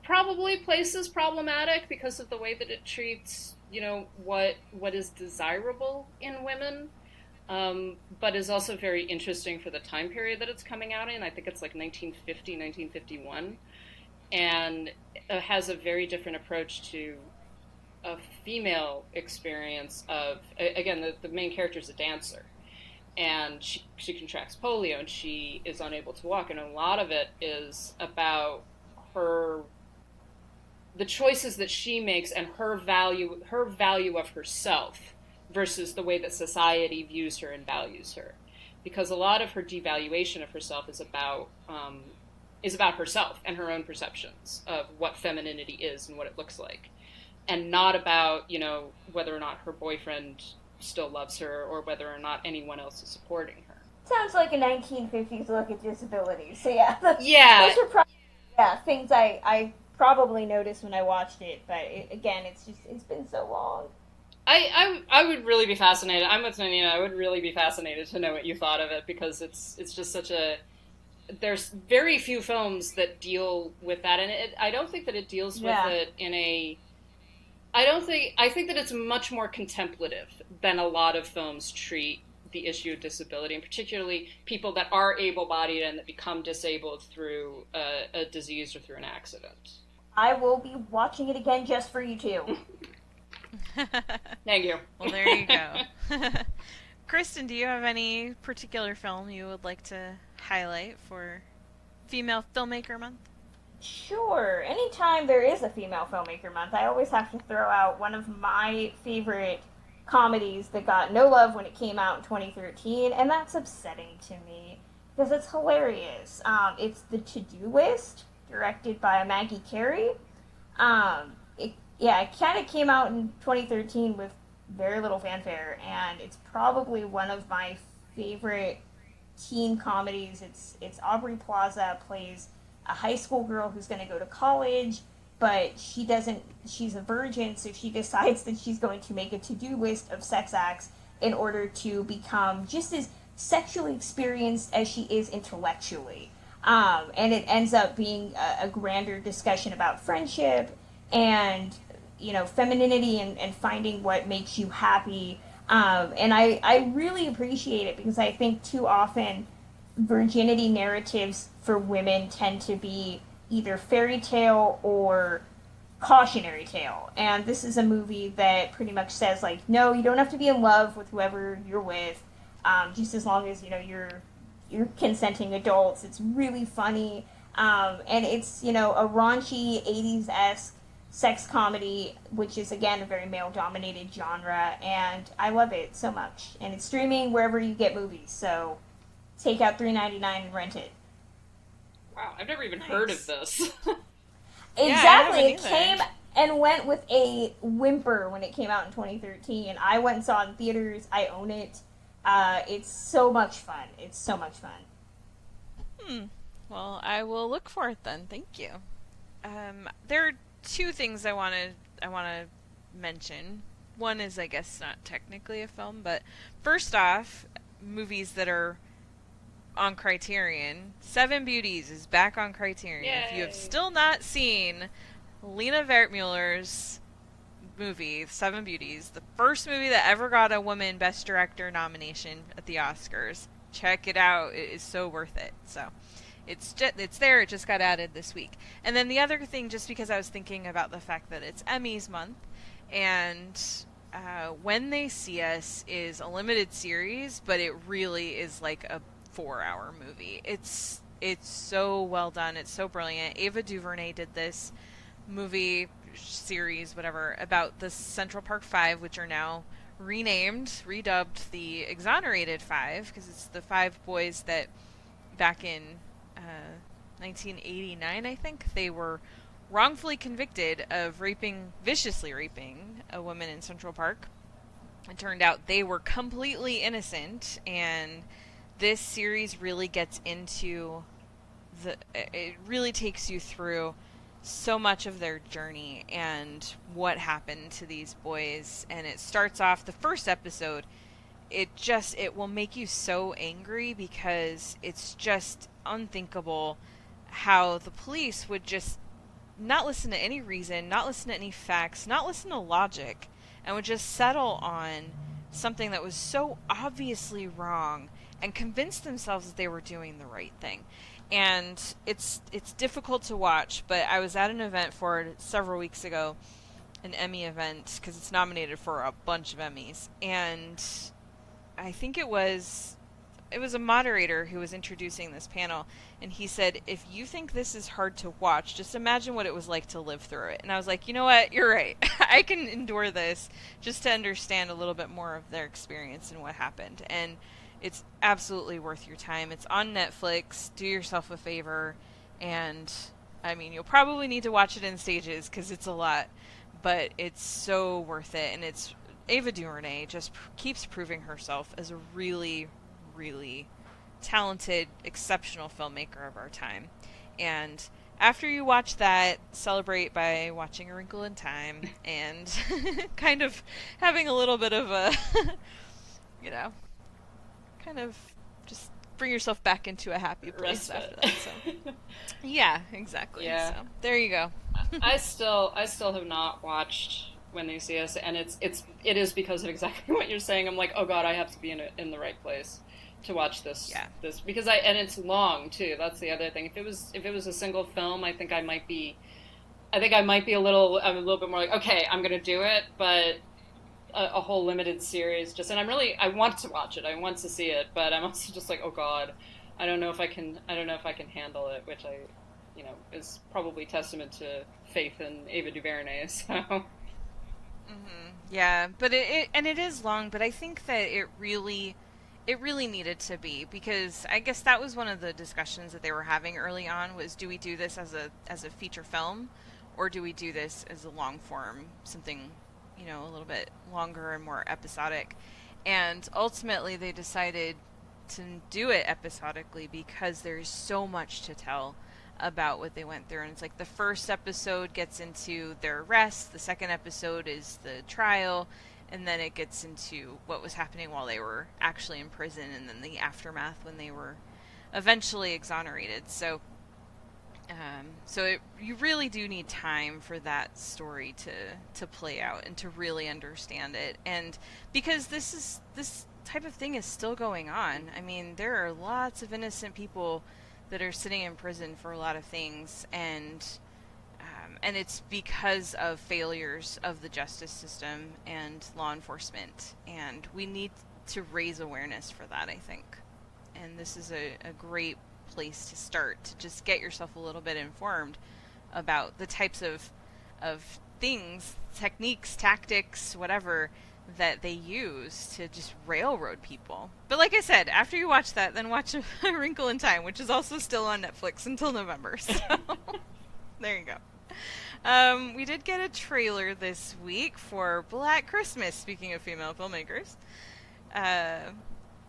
probably places problematic because of the way that it treats, what is desirable in women, but is also very interesting for the time period that it's coming out in. I think it's like 1950, 1951, and it has a very different approach to a female experience of, again, the main character is a dancer, and she contracts polio, and she is unable to walk, and a lot of it is about the choices that she makes and her value of herself versus the way that society views her and values her, because a lot of her devaluation of herself is about herself and her own perceptions of what femininity is and what it looks like, and not about whether or not her boyfriend still loves her or whether or not anyone else is supporting her. Sounds like a 1950s look at disability. So yeah, yeah, those are probably things I probably noticed when I watched it. But again, it's been so long. I would really be fascinated. I'm with Nina. I would really be fascinated to know what you thought of it, because it's just such a. There's very few films that deal with that, and I don't think that it deals with it in a. I think that it's much more contemplative than a lot of films treat the issue of disability, and particularly people that are able-bodied and that become disabled through a disease or through an accident. I will be watching it again just for you two. Thank you. Well, there you go. Kristen, do you have any particular film you would like to highlight for Female Filmmaker Month? Sure. Anytime there is a Female Filmmaker Month, I always have to throw out one of my favorite comedies that got no love when it came out in 2013, and that's upsetting to me because it's hilarious. It's The To-Do List, directed by Maggie Carey. It kind of came out in 2013 with very little fanfare, and it's probably one of my favorite teen comedies. It's Aubrey Plaza plays a high school girl who's going to go to college, but she's a virgin, so she decides that she's going to make a to-do list of sex acts in order to become just as sexually experienced as she is intellectually. And it ends up being a grander discussion about friendship and, femininity and finding what makes you happy. And I really appreciate it because I think too often virginity narratives for women tend to be either fairy tale or cautionary tale. And this is a movie that pretty much says, no, you don't have to be in love with whoever you're with, just as long as, you're consenting adults. It's really funny. And it's, a raunchy 80s-esque sex comedy, which is, again, a very male-dominated genre. And I love it so much. And it's streaming wherever you get movies, so take out $3.99 and rent it. Wow, I've never even heard of this. Exactly. It came and went with a whimper when it came out in 2013. I went and saw it in theaters. I own it. It's so much fun. It's so much fun. Well, I will look for it then. Thank you. There are two things I want to mention. One is, I guess, not technically a film, but first off, movies that are on Criterion. Seven Beauties is back on Criterion. Yay. If you have still not seen Lena Wertmüller's movie, Seven Beauties, the first movie that ever got a woman Best Director nomination at the Oscars. Check it out. It is so worth it. So it's there. It just got added this week. And then the other thing, just because I was thinking about the fact that it's Emmys month, and When They See Us is a limited series, but it really is like a 4-hour movie. It's so well done. It's so brilliant. Ava DuVernay did this movie series, whatever, about the Central Park Five, which are now redubbed the Exonerated Five, because it's the 5 boys that back in 1989, I think, they were wrongfully convicted of viciously raping a woman in Central Park. It turned out they were completely innocent, and this series really gets into it really takes you through so much of their journey and what happened to these boys. And it starts off, the first episode, it will make you so angry, because it's just unthinkable how the police would just not listen to any reason, not listen to any facts, not listen to logic, and would just settle on something that was so obviously wrong and convince themselves that they were doing the right thing. And it's difficult to watch, but I was at an event for it several weeks ago, an Emmy event, because it's nominated for a bunch of Emmys, and I think it was a moderator who was introducing this panel, and he said, if you think this is hard to watch, just imagine what it was like to live through it. And I was like, you know what, you're right. I can endure this just to understand a little bit more of their experience and what happened. And it's absolutely worth your time. It's on Netflix. Do yourself a favor. And, I mean, you'll probably need to watch it in stages, because it's a lot, but it's so worth it. And it's Ava DuVernay just keeps proving herself as a really, really talented, exceptional filmmaker of our time. And after you watch that, celebrate by watching A Wrinkle in Time and kind of having a little bit of a, kind of just bring yourself back into a happy place after that. So, yeah, exactly. Yeah. So there you go. I still have not watched When They See Us, and it is because of exactly what you're saying. I'm like, oh god, I have to be in the right place to watch this. Yeah. This, because and it's long too. That's the other thing. If it was a single film, I think I might be a little bit more like, okay, I'm gonna do it. But a whole limited series, and I want to watch it. I want to see it, but I'm also just like, oh god, I don't know if I can handle it, which is probably testament to faith in Ava DuVernay. So. Mm-hmm. Yeah, but it is long, but I think that it really needed to be, because I guess that was one of the discussions that they were having early on, was, do we do this as a feature film, or do we do this as a long form, something, a little bit longer and more episodic? And ultimately they decided to do it episodically, because there's so much to tell about what they went through. And it's like the first episode gets into their arrest, the second episode is the trial, and then it gets into what was happening while they were actually in prison, and then the aftermath when they were eventually exonerated. So you really do need time for that story to play out and to really understand it. And because this type of thing is still going on. I mean, there are lots of innocent people that are sitting in prison for a lot of things, and it's because of failures of the justice system and law enforcement, and we need to raise awareness for that, I think. And this is a great place to start, to just get yourself a little bit informed about the types of things, techniques, tactics, whatever, that they use to just railroad people. But like I said, after you watch that, then watch A Wrinkle in Time, which is also still on Netflix until November. So there you go. We did get a trailer this week for Black Christmas, speaking of female filmmakers.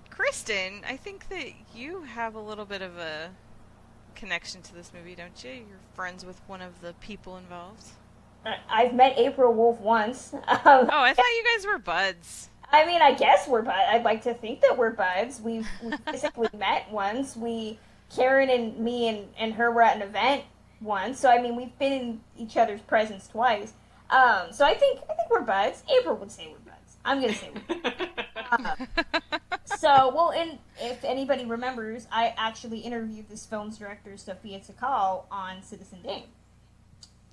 Kristen, I think that you have a little bit of a connection to this movie, don't you? You're friends with one of the people involved. I've met April Wolf once. Oh, I thought you guys were buds. I mean, I guess we're buds. I'd like to think that we're buds. We physically met once. Karen and me and her were at an event once. So, I mean, we've been in each other's presence twice. So I think we're buds. April would say we're buds. I'm gonna say we're buds. And if anybody remembers, I actually interviewed this film's director, Sophia Takal, on Citizen Dame.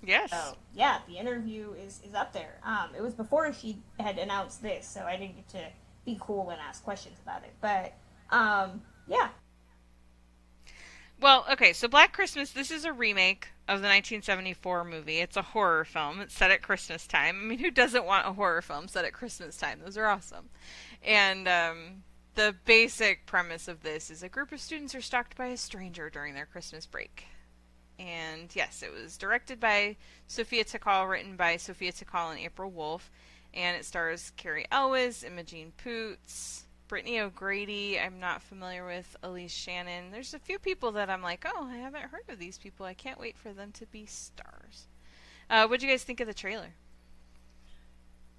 Yes. So, yeah, the interview is up there. It was before she had announced this, so I didn't get to be cool and ask questions about it. But, yeah. Well, okay, so Black Christmas, this is a remake of the 1974 movie. It's a horror film. It's set at Christmas time. I mean, who doesn't want a horror film set at Christmas time? Those are awesome. And the basic premise of this is a group of students are stalked by a stranger during their Christmas break. And yes, it was directed by Sophia Takal, written by Sophia Takal and April Wolfe, and it stars Carrie Elwes, Imogen Poots, Brittany O'Grady. I'm not familiar with Elise Shannon. There's a few people that I'm like, oh, I haven't heard of these people. I can't wait for them to be stars. What'd you guys think of the trailer?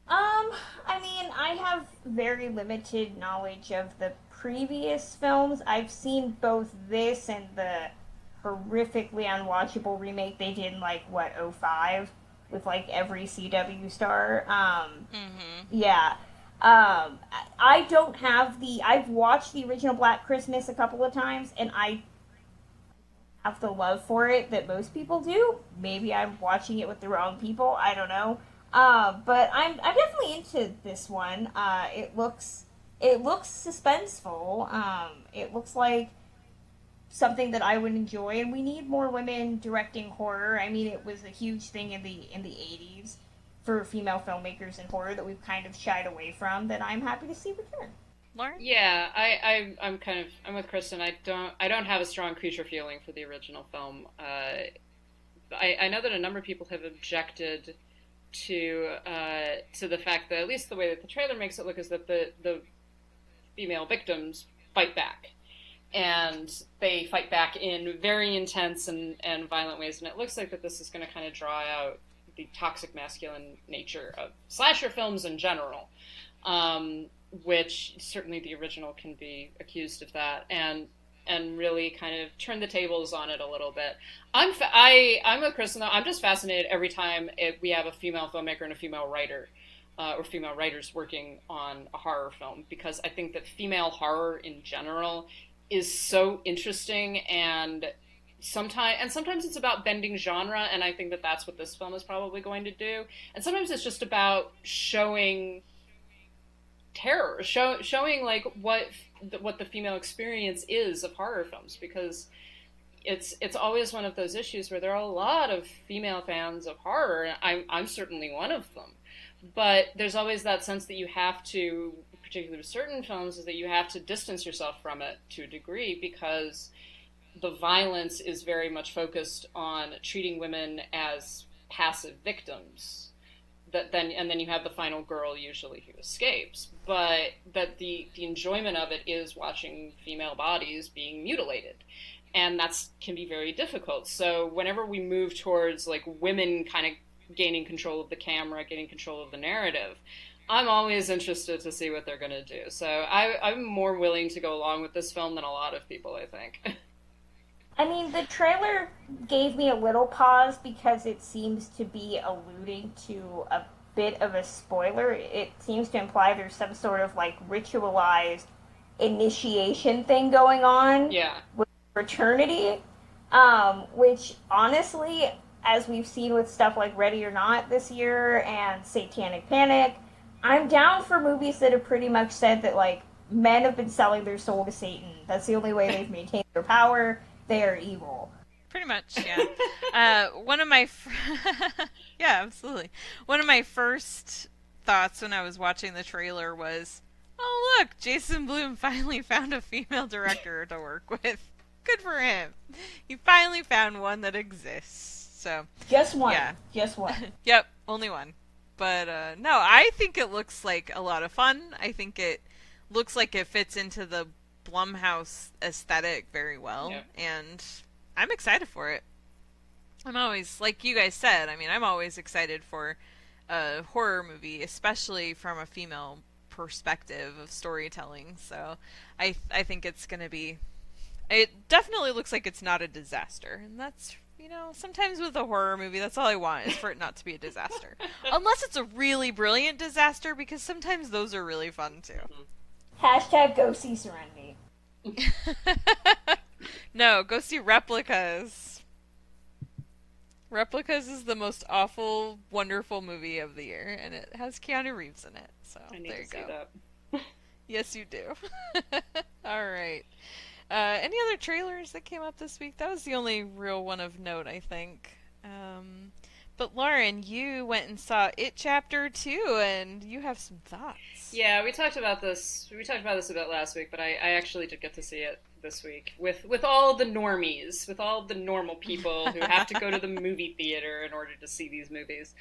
I mean, I have very limited knowledge of the previous films. I've seen both this and the horrifically unwatchable remake they did in, like, what, 05? With, like, every CW star. Yeah. I don't have I've watched the original Black Christmas a couple of times, and I have the love for it that most people do. Maybe I'm watching it with the wrong people. I don't know. But I'm definitely into this one. It looks suspenseful. It looks like something that I would enjoy, and we need more women directing horror. I mean, it was a huge thing in the 80s for female filmmakers in horror that we've kind of shied away from, that I'm happy to see return. Lauren? Yeah, I'm with Kristen. I don't have a strong creature feeling for the original film. I know that a number of people have objected to the fact that, at least the way that the trailer makes it look, is that the female victims fight back. And they fight back in very intense and violent ways, and it looks like that this is going to kind of draw out the toxic masculine nature of slasher films in general, which certainly the original can be accused of that, and really kind of turn the tables on it a little bit. I'm with Kristen, though. I'm just fascinated every time we have a female filmmaker and a female writer, or female writers working on a horror film, because I think that female horror in general is so interesting, and sometimes it's about bending genre, and I think that that's what this film is probably going to do. And sometimes it's just about showing terror, showing like what the female experience is of horror films, because it's always one of those issues where there are a lot of female fans of horror, and I'm certainly one of them. But there's always that sense that you have to, particularly with certain films, is that you have to distance yourself from it to a degree, because the violence is very much focused on treating women as passive victims. And then you have the final girl usually who escapes. But that the enjoyment of it is watching female bodies being mutilated. And that can be very difficult. So whenever we move towards like women kind of gaining control of the camera, getting control of the narrative, I'm always interested to see what they're going to do. So I'm more willing to go along with this film than a lot of people, I think. I mean, the trailer gave me a little pause because it seems to be alluding to a bit of a spoiler. It seems to imply there's some sort of like ritualized initiation thing going on with fraternity, which honestly, as we've seen with stuff like Ready or Not this year and Satanic Panic, I'm down for movies that have pretty much said that like men have been selling their soul to Satan. That's the only way they've maintained their power. They are evil. Pretty much, yeah. One of my yeah, absolutely. One of my first thoughts when I was watching the trailer was, oh look, Jason Blum finally found a female director to work with. Good for him. He finally found one that exists. So just one. Yeah. Just one. Yep, only one. But no, I think it looks like a lot of fun. I think it looks like it fits into the Blumhouse aesthetic very well, and I'm excited for it. I'm always, like you guys said, I mean, I'm always excited for a horror movie, especially from a female perspective of storytelling. So I think it's going to be, it definitely looks like it's not a disaster, and that's you know, sometimes with a horror movie, that's all I want is for it not to be a disaster. Unless it's a really brilliant disaster, because sometimes those are really fun too. Hashtag go see Serenity. No, go see Replicas. Replicas is the most awful, wonderful movie of the year, and it has Keanu Reeves in it. So I need there to you see go. that. Yes, you do. All right. Any other trailers that came up this week? That was the only real one of note, I think. But Lauren, you went and saw It Chapter 2, and you have some thoughts. Yeah, we talked about this. We talked about this a bit last week, but I actually did get to see it this week with all the normies, with all the normal people who have to go to the movie theater in order to see these movies.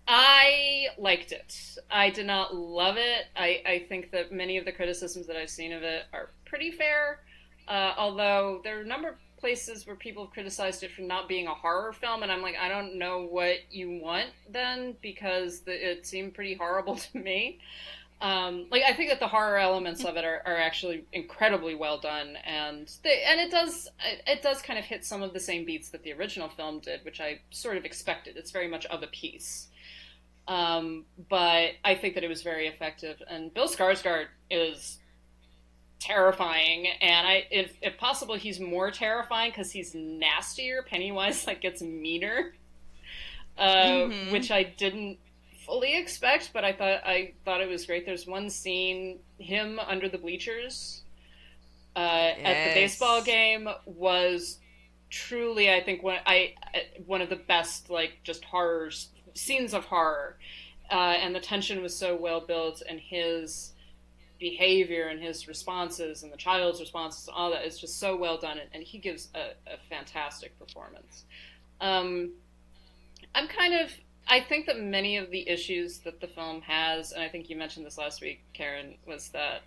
I liked it. I did not love it. I think that many of the criticisms that I've seen of it are pretty fair, although there are a number of places where people have criticized it for not being a horror film, and I'm like, I don't know what you want then, because it seemed pretty horrible to me. I think that the horror elements of it are actually incredibly well done, and it does kind of hit some of the same beats that the original film did, which I sort of expected. It's very much of a piece. But I think that it was very effective, and Bill Skarsgård is terrifying, and if possible, he's more terrifying because he's nastier. Pennywise gets meaner, which I didn't fully expect, but I thought it was great. There's one scene, him under the bleachers at the baseball game was truly, I think, one of the best just horrors scenes of horror, and the tension was so well built, and his behavior and his responses and the child's responses, all that is just so well done, and he gives a fantastic performance. I think that many of the issues that the film has, and I think you mentioned this last week, Karen, was that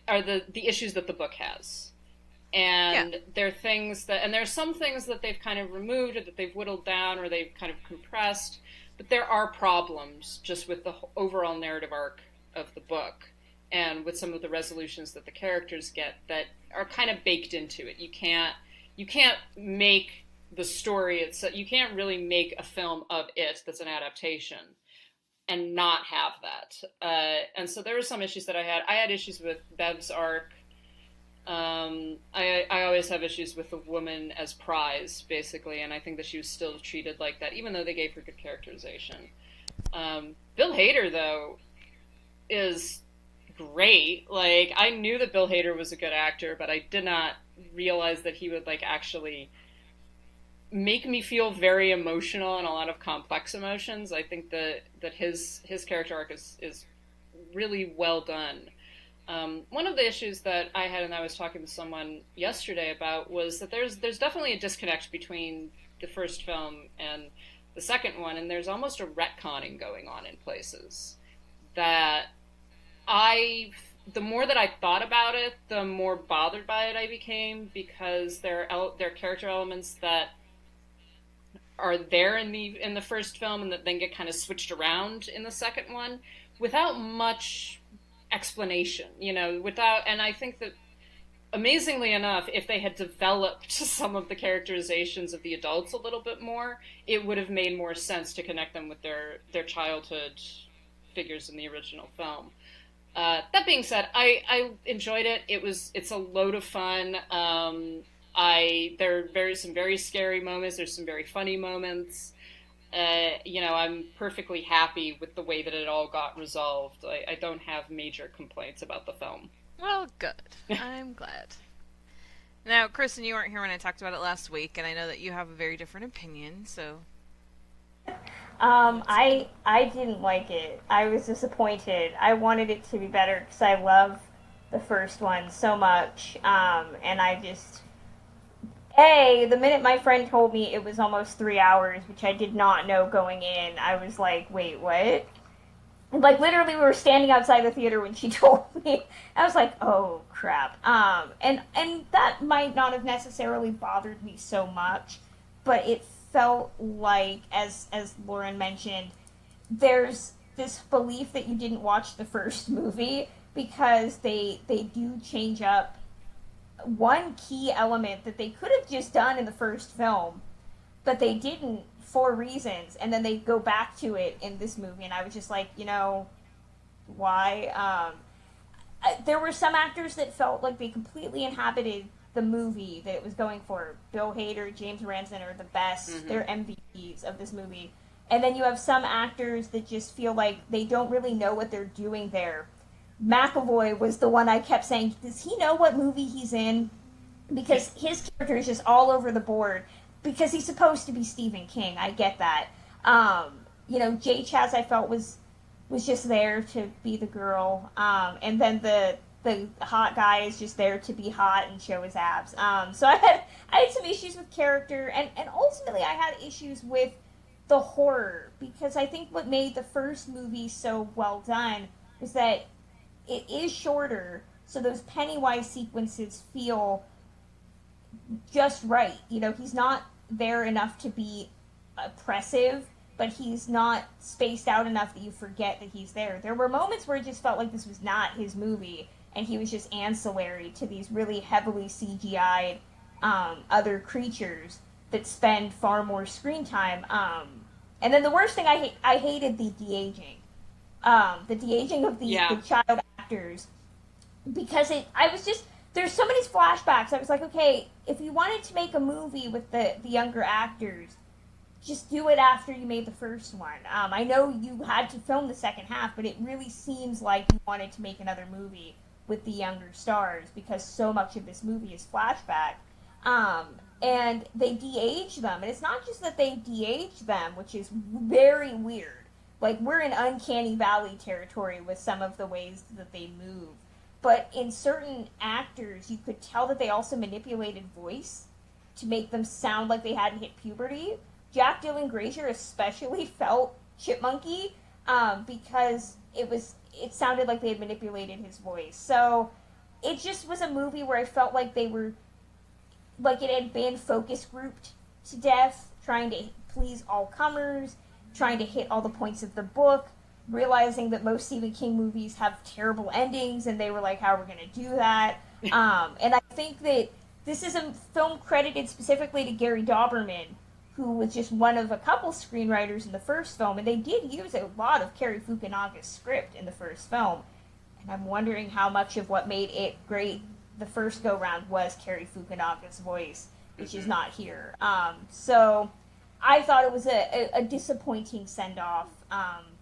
are the issues that the book has. And there are things that, and there are some things that they've kind of removed, or that they've whittled down, or they've kind of compressed, but there are problems just with the overall narrative arc of the book, and with some of the resolutions that the characters get that are kind of baked into it. You can't make the story itself, you can't really make a film of it that's an adaptation and not have that. And so there were some issues that I had. I had issues with Bev's arc. I always have issues with the woman as prize, basically, and I think that she was still treated like that, even though they gave her good characterization. Bill Hader, though, is great. I knew that Bill Hader was a good actor, but I did not realize that he would actually make me feel very emotional and a lot of complex emotions. I think that his character arc is really well done. One of the issues that I had, and I was talking to someone yesterday about, was that there's definitely a disconnect between the first film and the second one, and there's almost a retconning going on in places that the more that I thought about it, the more bothered by it I became, because there are character elements that are there in the first film and that then get kind of switched around in the second one without much explanation, and I think that, amazingly enough, if they had developed some of the characterizations of the adults a little bit more, it would have made more sense to connect them with their childhood figures in the original film. That being said, I enjoyed it. It's a load of fun. There are some very scary moments. There's some very funny moments. I'm perfectly happy with the way that it all got resolved. I don't have major complaints about the film. Well, good. I'm glad. Now, Kristen, you weren't here when I talked about it last week, and I know that you have a very different opinion, so... I didn't like it. I was disappointed. I wanted it to be better because I love the first one so much, and I just... the minute my friend told me it was almost 3 hours, which I did not know going in, I was like, wait, what? Literally, we were standing outside the theater when she told me. I was like, oh, crap. And that might not have necessarily bothered me so much, but it felt like, as Lauren mentioned, there's this belief that you didn't watch the first movie, because they do change up one key element that they could have just done in the first film, but they didn't for reasons, and then they go back to it in this movie, and I was just like, why? There were some actors that felt like they completely inhabited the movie that it was going for. Bill Hader, James Marsden are the best. Mm-hmm. They're MVPs of this movie. And then you have some actors that just feel like they don't really know what they're doing there. McAvoy was the one I kept saying, does he know what movie he's in? Because his character is just all over the board. Because he's supposed to be Stephen King. I get that. Jay Chaz I felt was just there to be the girl. And then the hot guy is just there to be hot and show his abs. So I had some issues with character. And ultimately I had issues with the horror, because I think what made the first movie so well done was that it is shorter, so those Pennywise sequences feel just right. He's not there enough to be oppressive, but he's not spaced out enough that you forget that he's there. There were moments where it just felt like this was not his movie, and he was just ancillary to these really heavily CGI'd other creatures that spend far more screen time. And then the worst thing I hated the de-aging. The de-aging of the child actors. Because there's so many flashbacks. I was like, okay, if you wanted to make a movie with the younger actors, just do it after you made the first one. I know you had to film the second half, but it really seems like you wanted to make another movie with the younger stars, because so much of this movie is flashback. And they de-age them. And it's not just that they de-age them, which is very weird. Like, we're in Uncanny Valley territory with some of the ways that they move. But in certain actors, you could tell that they also manipulated voice to make them sound like they hadn't hit puberty. Jack Dylan Grazer especially felt chipmunky, because it sounded like they had manipulated his voice. So it just was a movie where I felt like they were, like it had been focus grouped to death, trying to please all comers, trying to hit all the points of the book, realizing that most Stephen King movies have terrible endings, and they were like, how are we going to do that? And I think that this is a film credited specifically to Gary Dauberman, who was just one of a couple screenwriters in the first film, and they did use a lot of Cary Fukunaga's script in the first film. And I'm wondering how much of what made it great the first go-round was Cary Fukunaga's voice, which is not here. So I thought it was a disappointing send-off,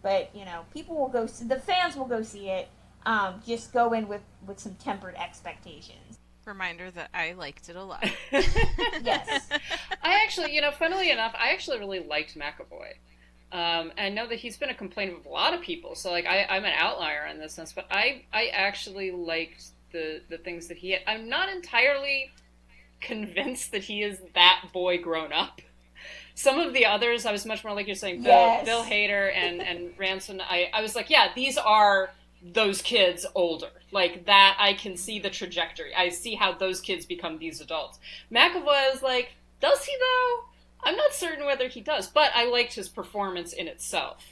but, people will go see, the fans will go see it. Just go in with some tempered expectations. Reminder that I liked it a lot. Yes. I actually, funnily enough, I actually really liked McAvoy. And I know that he's been a complaint of a lot of people, so, like, I'm an outlier in this sense, but I actually liked the things that he had. I'm not entirely convinced that he is that boy grown up. Some of the others, I was much more like you're saying, Bill Hader and Ransom. I was like, yeah, these are those kids older. Like, that, I can see the trajectory. I see how those kids become these adults. McAvoy is like, does he though? I'm not certain whether he does, but I liked his performance in itself.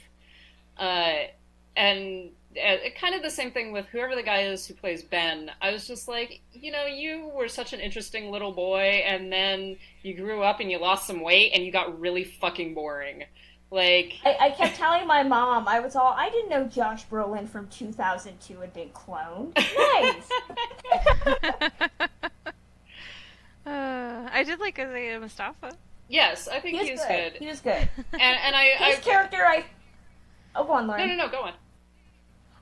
And kind of the same thing with whoever the guy is who plays Ben. I was just like, you were such an interesting little boy, and then you grew up and you lost some weight and you got really fucking boring. Like, I kept telling my mom, I didn't know Josh Brolin from 2002 had been cloned. Nice. I did like Isaiah Mustafa. Yes, I think he was good. He was good. And his character, oh, go on, Lauren. No, go on.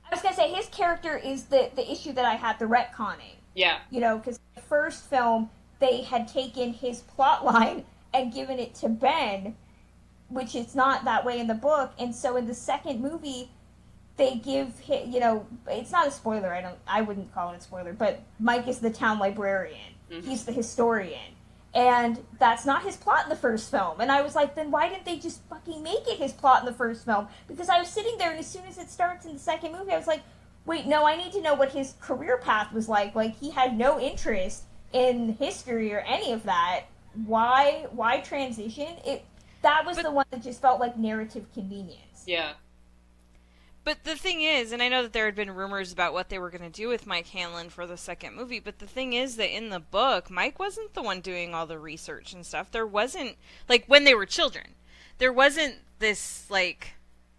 I was going to say, his character is the issue that I had, the retconning. Yeah. Because the first film, they had taken his plot line and given it to Ben, which is not that way in the book. And so in the second movie, they give him, it's not a spoiler, I wouldn't call it a spoiler, but Mike is the town librarian. Mm-hmm. He's the historian. And that's not his plot in the first film. And I was like, then why didn't they just fucking make it his plot in the first film? Because I was sitting there, and as soon as it starts in the second movie, I was like, wait, no, I need to know what his career path was like. Like, he had no interest in history or any of that. Why transition? That was the one that just felt like narrative convenience. Yeah. But the thing is, and I know that there had been rumors about what they were going to do with Mike Hanlon for the second movie, but the thing is that in the book, Mike wasn't the one doing all the research and stuff. There wasn't, like, when they were children, there wasn't this, like,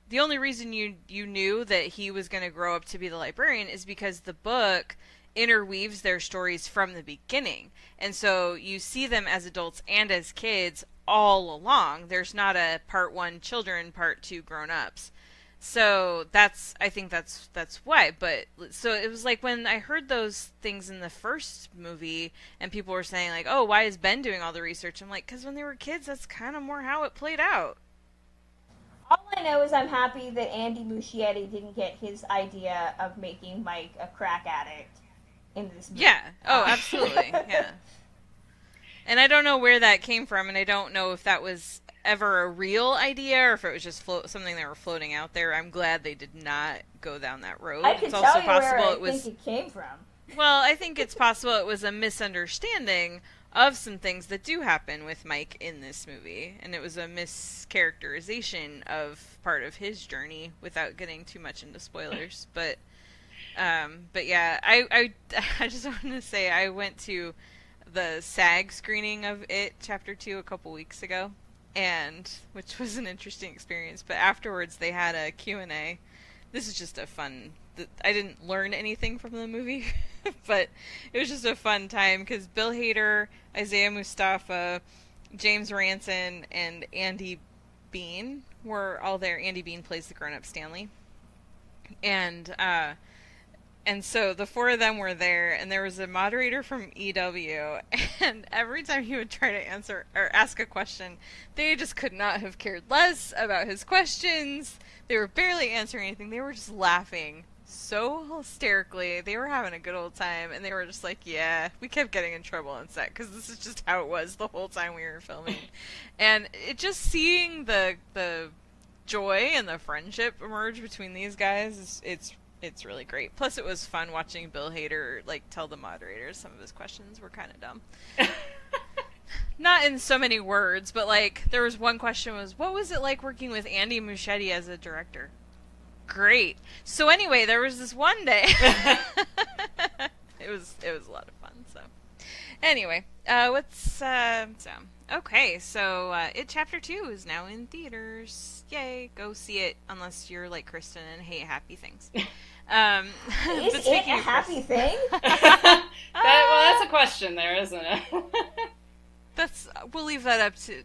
the only reason you knew that he was going to grow up to be the librarian is because the book interweaves their stories from the beginning. And so you see them as adults and as kids all along. There's not a part 1 children, part 2 grown-ups. So I think that's why. But so it was like when I heard those things in the first movie and people were saying like, oh, why is Ben doing all the research? I'm like, because when they were kids, that's kind of more how it played out. All I know is I'm happy that Andy Muschietti didn't get his idea of making Mike a crack addict in this movie. Yeah. Oh, absolutely. Yeah. And I don't know where that came from, and I don't know if that was ever a real idea or if it was just something they were floating out there. I'm glad they did not go down that road. I can tell you where I think it came from. Well, I think it's possible it was a misunderstanding of some things that do happen with Mike in this movie, and it was a mischaracterization of part of his journey without getting too much into spoilers. But yeah, I just wanted to say I went to the SAG screening of It Chapter 2 a couple weeks ago, and which was an interesting experience. But afterwards they had a Q&A. This is just a fun... I didn't learn anything from the movie, but it was just a fun time because Bill Hader, Isaiah Mustafa, James Ranson, and Andy Bean were all there. Andy Bean plays the grown-up Stanley. And so the 4 of them were there, and there was a moderator from EW, and every time he would try to answer or ask a question, they just could not have cared less about his questions. They were barely answering anything. They were just laughing so hysterically. They were having a good old time, and they were just like, yeah, we kept getting in trouble on set, because this is just how it was the whole time we were filming. And it just seeing the joy and the friendship emerge between these guys, it's really great. Plus, it was fun watching Bill Hader tell the moderators some of his questions were kind of dumb. Not in so many words, but there was one question was, what was it like working with Andy Muschietti as a director? Great. So anyway, there was this one day. It was a lot of fun. So anyway, okay, so It Chapter 2 is now in theaters. Yay, go see it, unless you're like Kristen and hate happy things. Is it a happy thing? That's a question there, isn't it? We'll leave that up to...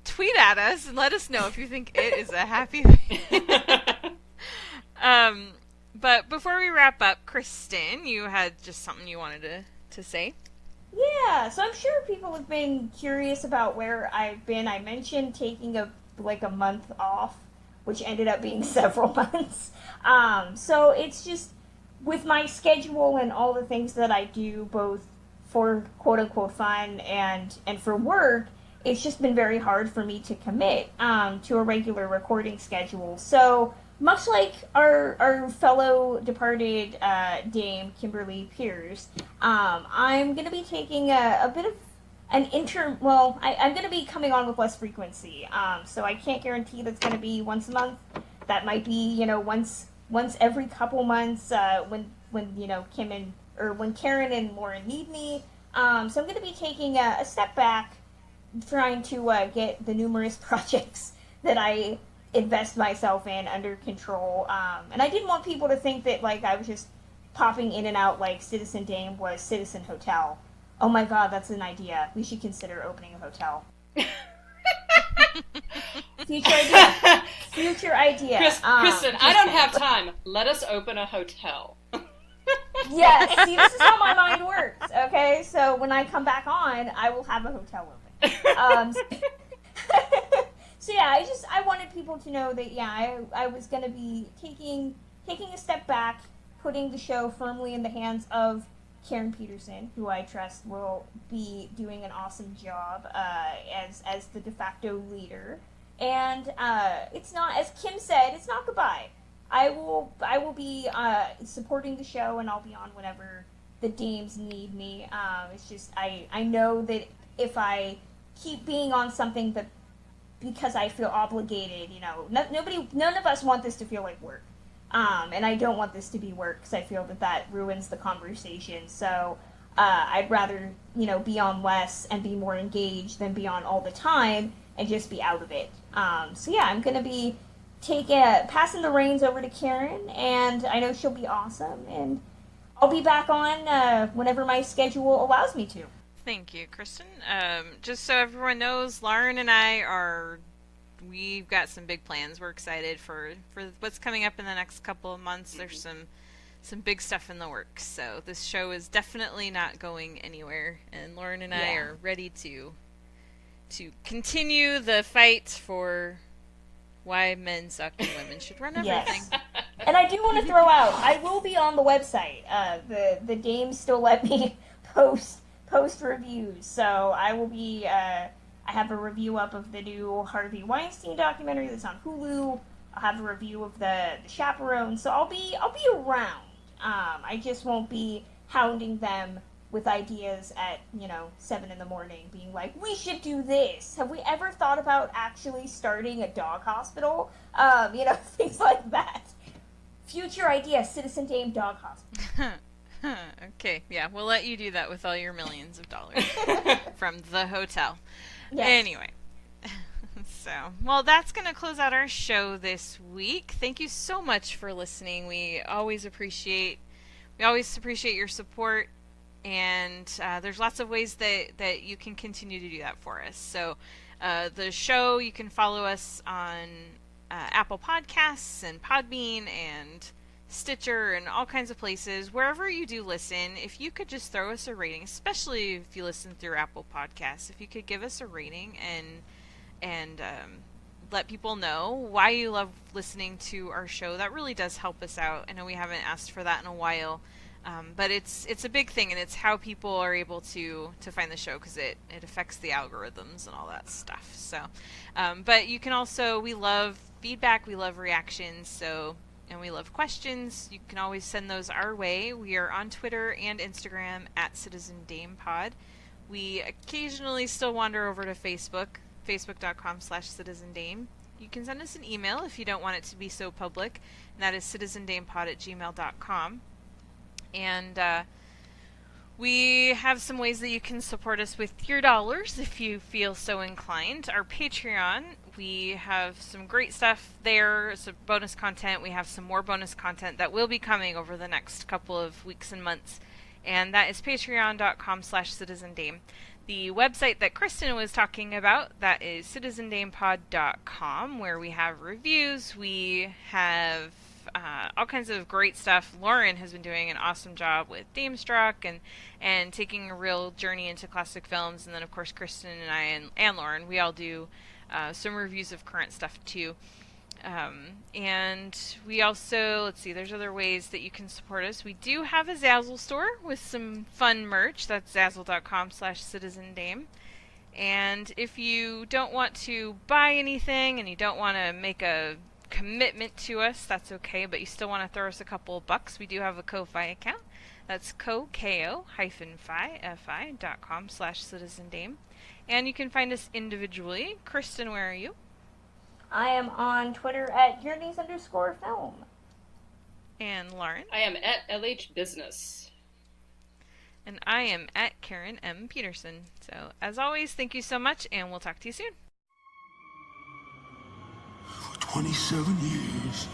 Tweet at us and let us know if you think it is a happy thing. But before we wrap up, Kristen, you had just something you wanted to say. Yeah, so I'm sure people have been curious about where I've been. I mentioned taking a month off, which ended up being several months. So it's just with my schedule and all the things that I do, both for quote-unquote fun and for work, it's just been very hard for me to commit to a regular recording schedule. So much like our fellow departed dame, Kimberly Pierce, I'm going to be taking a bit of an I'm going to be coming on with less frequency. So I can't guarantee that's going to be once a month. That might be, once every couple months when when Karen and Lauren need me. So I'm going to be taking a step back, trying to get the numerous projects that I invest myself in under control. And I didn't want people to think that I was just popping in and out like Citizen Dame was Citizen Hotel. Oh my god, that's an idea. We should consider opening a hotel. Future idea. Kristen, I don't have time. Let us open a hotel. Yeah, see, this is how my mind works, okay? So when I come back on, I will have a hotel open. So yeah, I wanted people to know that, I was going to be taking a step back, putting the show firmly in the hands of Karen Peterson, who I trust will be doing an awesome job as the de facto leader. And it's not, as Kim said, it's not goodbye. I will be supporting the show, and I'll be on whenever the dames need me. It's just I know that if I keep being on something because I feel obligated, none of us want this to feel like work. And I don't want this to be work because I feel that ruins the conversation. So I'd rather, be on less and be more engaged than be on all the time and just be out of it. So yeah, I'm going to be passing the reins over to Karen, and I know she'll be awesome, and I'll be back on whenever my schedule allows me to. Thank you, Kristen. Just so everyone knows, Lauren and I we've got some big plans. We're excited for what's coming up in the next couple of months. There's some big stuff in the works. So this show is definitely not going anywhere, and Lauren and I are ready to continue the fight for why men suck and women should run everything. Yes. And I do want to throw out, I will be on the website. The dames still let me post reviews, so I will be. I have a review up of the new Harvey Weinstein documentary that's on Hulu. I'll have a review of the Chaperone, so I'll be around. I just won't be hounding them with ideas at 7 a.m, being like, we should do this. Have we ever thought about actually starting a dog hospital? Things like that. Future idea: Citizen Dame Dog Hospital. Okay, yeah, we'll let you do that with all your millions of dollars from the hotel. Yes. Anyway, so, well, that's going to close out our show this week. Thank you so much for listening. We always appreciate your support, and there's lots of ways that you can continue to do that for us. So, the show, you can follow us on Apple Podcasts and Podbean and Stitcher and all kinds of places. Wherever you do listen, if you could just throw us a rating, especially if you listen through Apple Podcasts, if you could give us a rating and let people know why you love listening to our show, that really does help us out. I know we haven't asked for that in a while, but it's a big thing, and it's how people are able to find the show, because it affects the algorithms and all that stuff. So, but you can also, we love feedback, we love reactions, and we love questions. You can always send those our way. We are on Twitter and Instagram at CitizenDamePod. We occasionally still wander over to Facebook, facebook.com/CitizenDame. You can send us an email if you don't want it to be so public, and that is citizendamepod@gmail.com. And we have some ways that you can support us with your dollars if you feel so inclined. Our Patreon, we have some great stuff there, some bonus content. We have some more bonus content that will be coming over the next couple of weeks and months, and that is patreon.com/CitizenDame. The website that Kristen was talking about, that is citizendamepod.com, where we have reviews, we have all kinds of great stuff. Lauren has been doing an awesome job with Damestruck and taking a real journey into classic films. And then, of course, Kristen and I and Lauren, we all do some reviews of current stuff, too. And we also, let's see, there's other ways that you can support us. We do have a Zazzle store with some fun merch. That's zazzle.com/CitizenDame. And if you don't want to buy anything and you don't want to make a commitment to us, that's okay, but you still want to throw us a couple of bucks, we do have a Ko-Fi account. That's ko-fi.com/CitizenDame. And you can find us individually. Kristen, where are you? I am on Twitter at Journeys_film. And Lauren? I am at LH Business. And I am at Karen M. Peterson. So, as always, thank you so much, and we'll talk to you soon. For 27 years,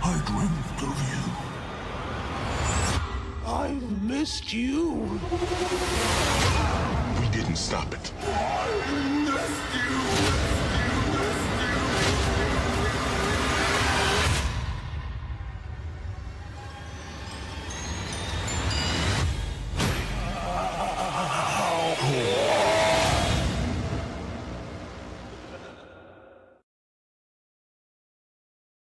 I dreamt of you. I missed you. We didn't stop it. I missed you.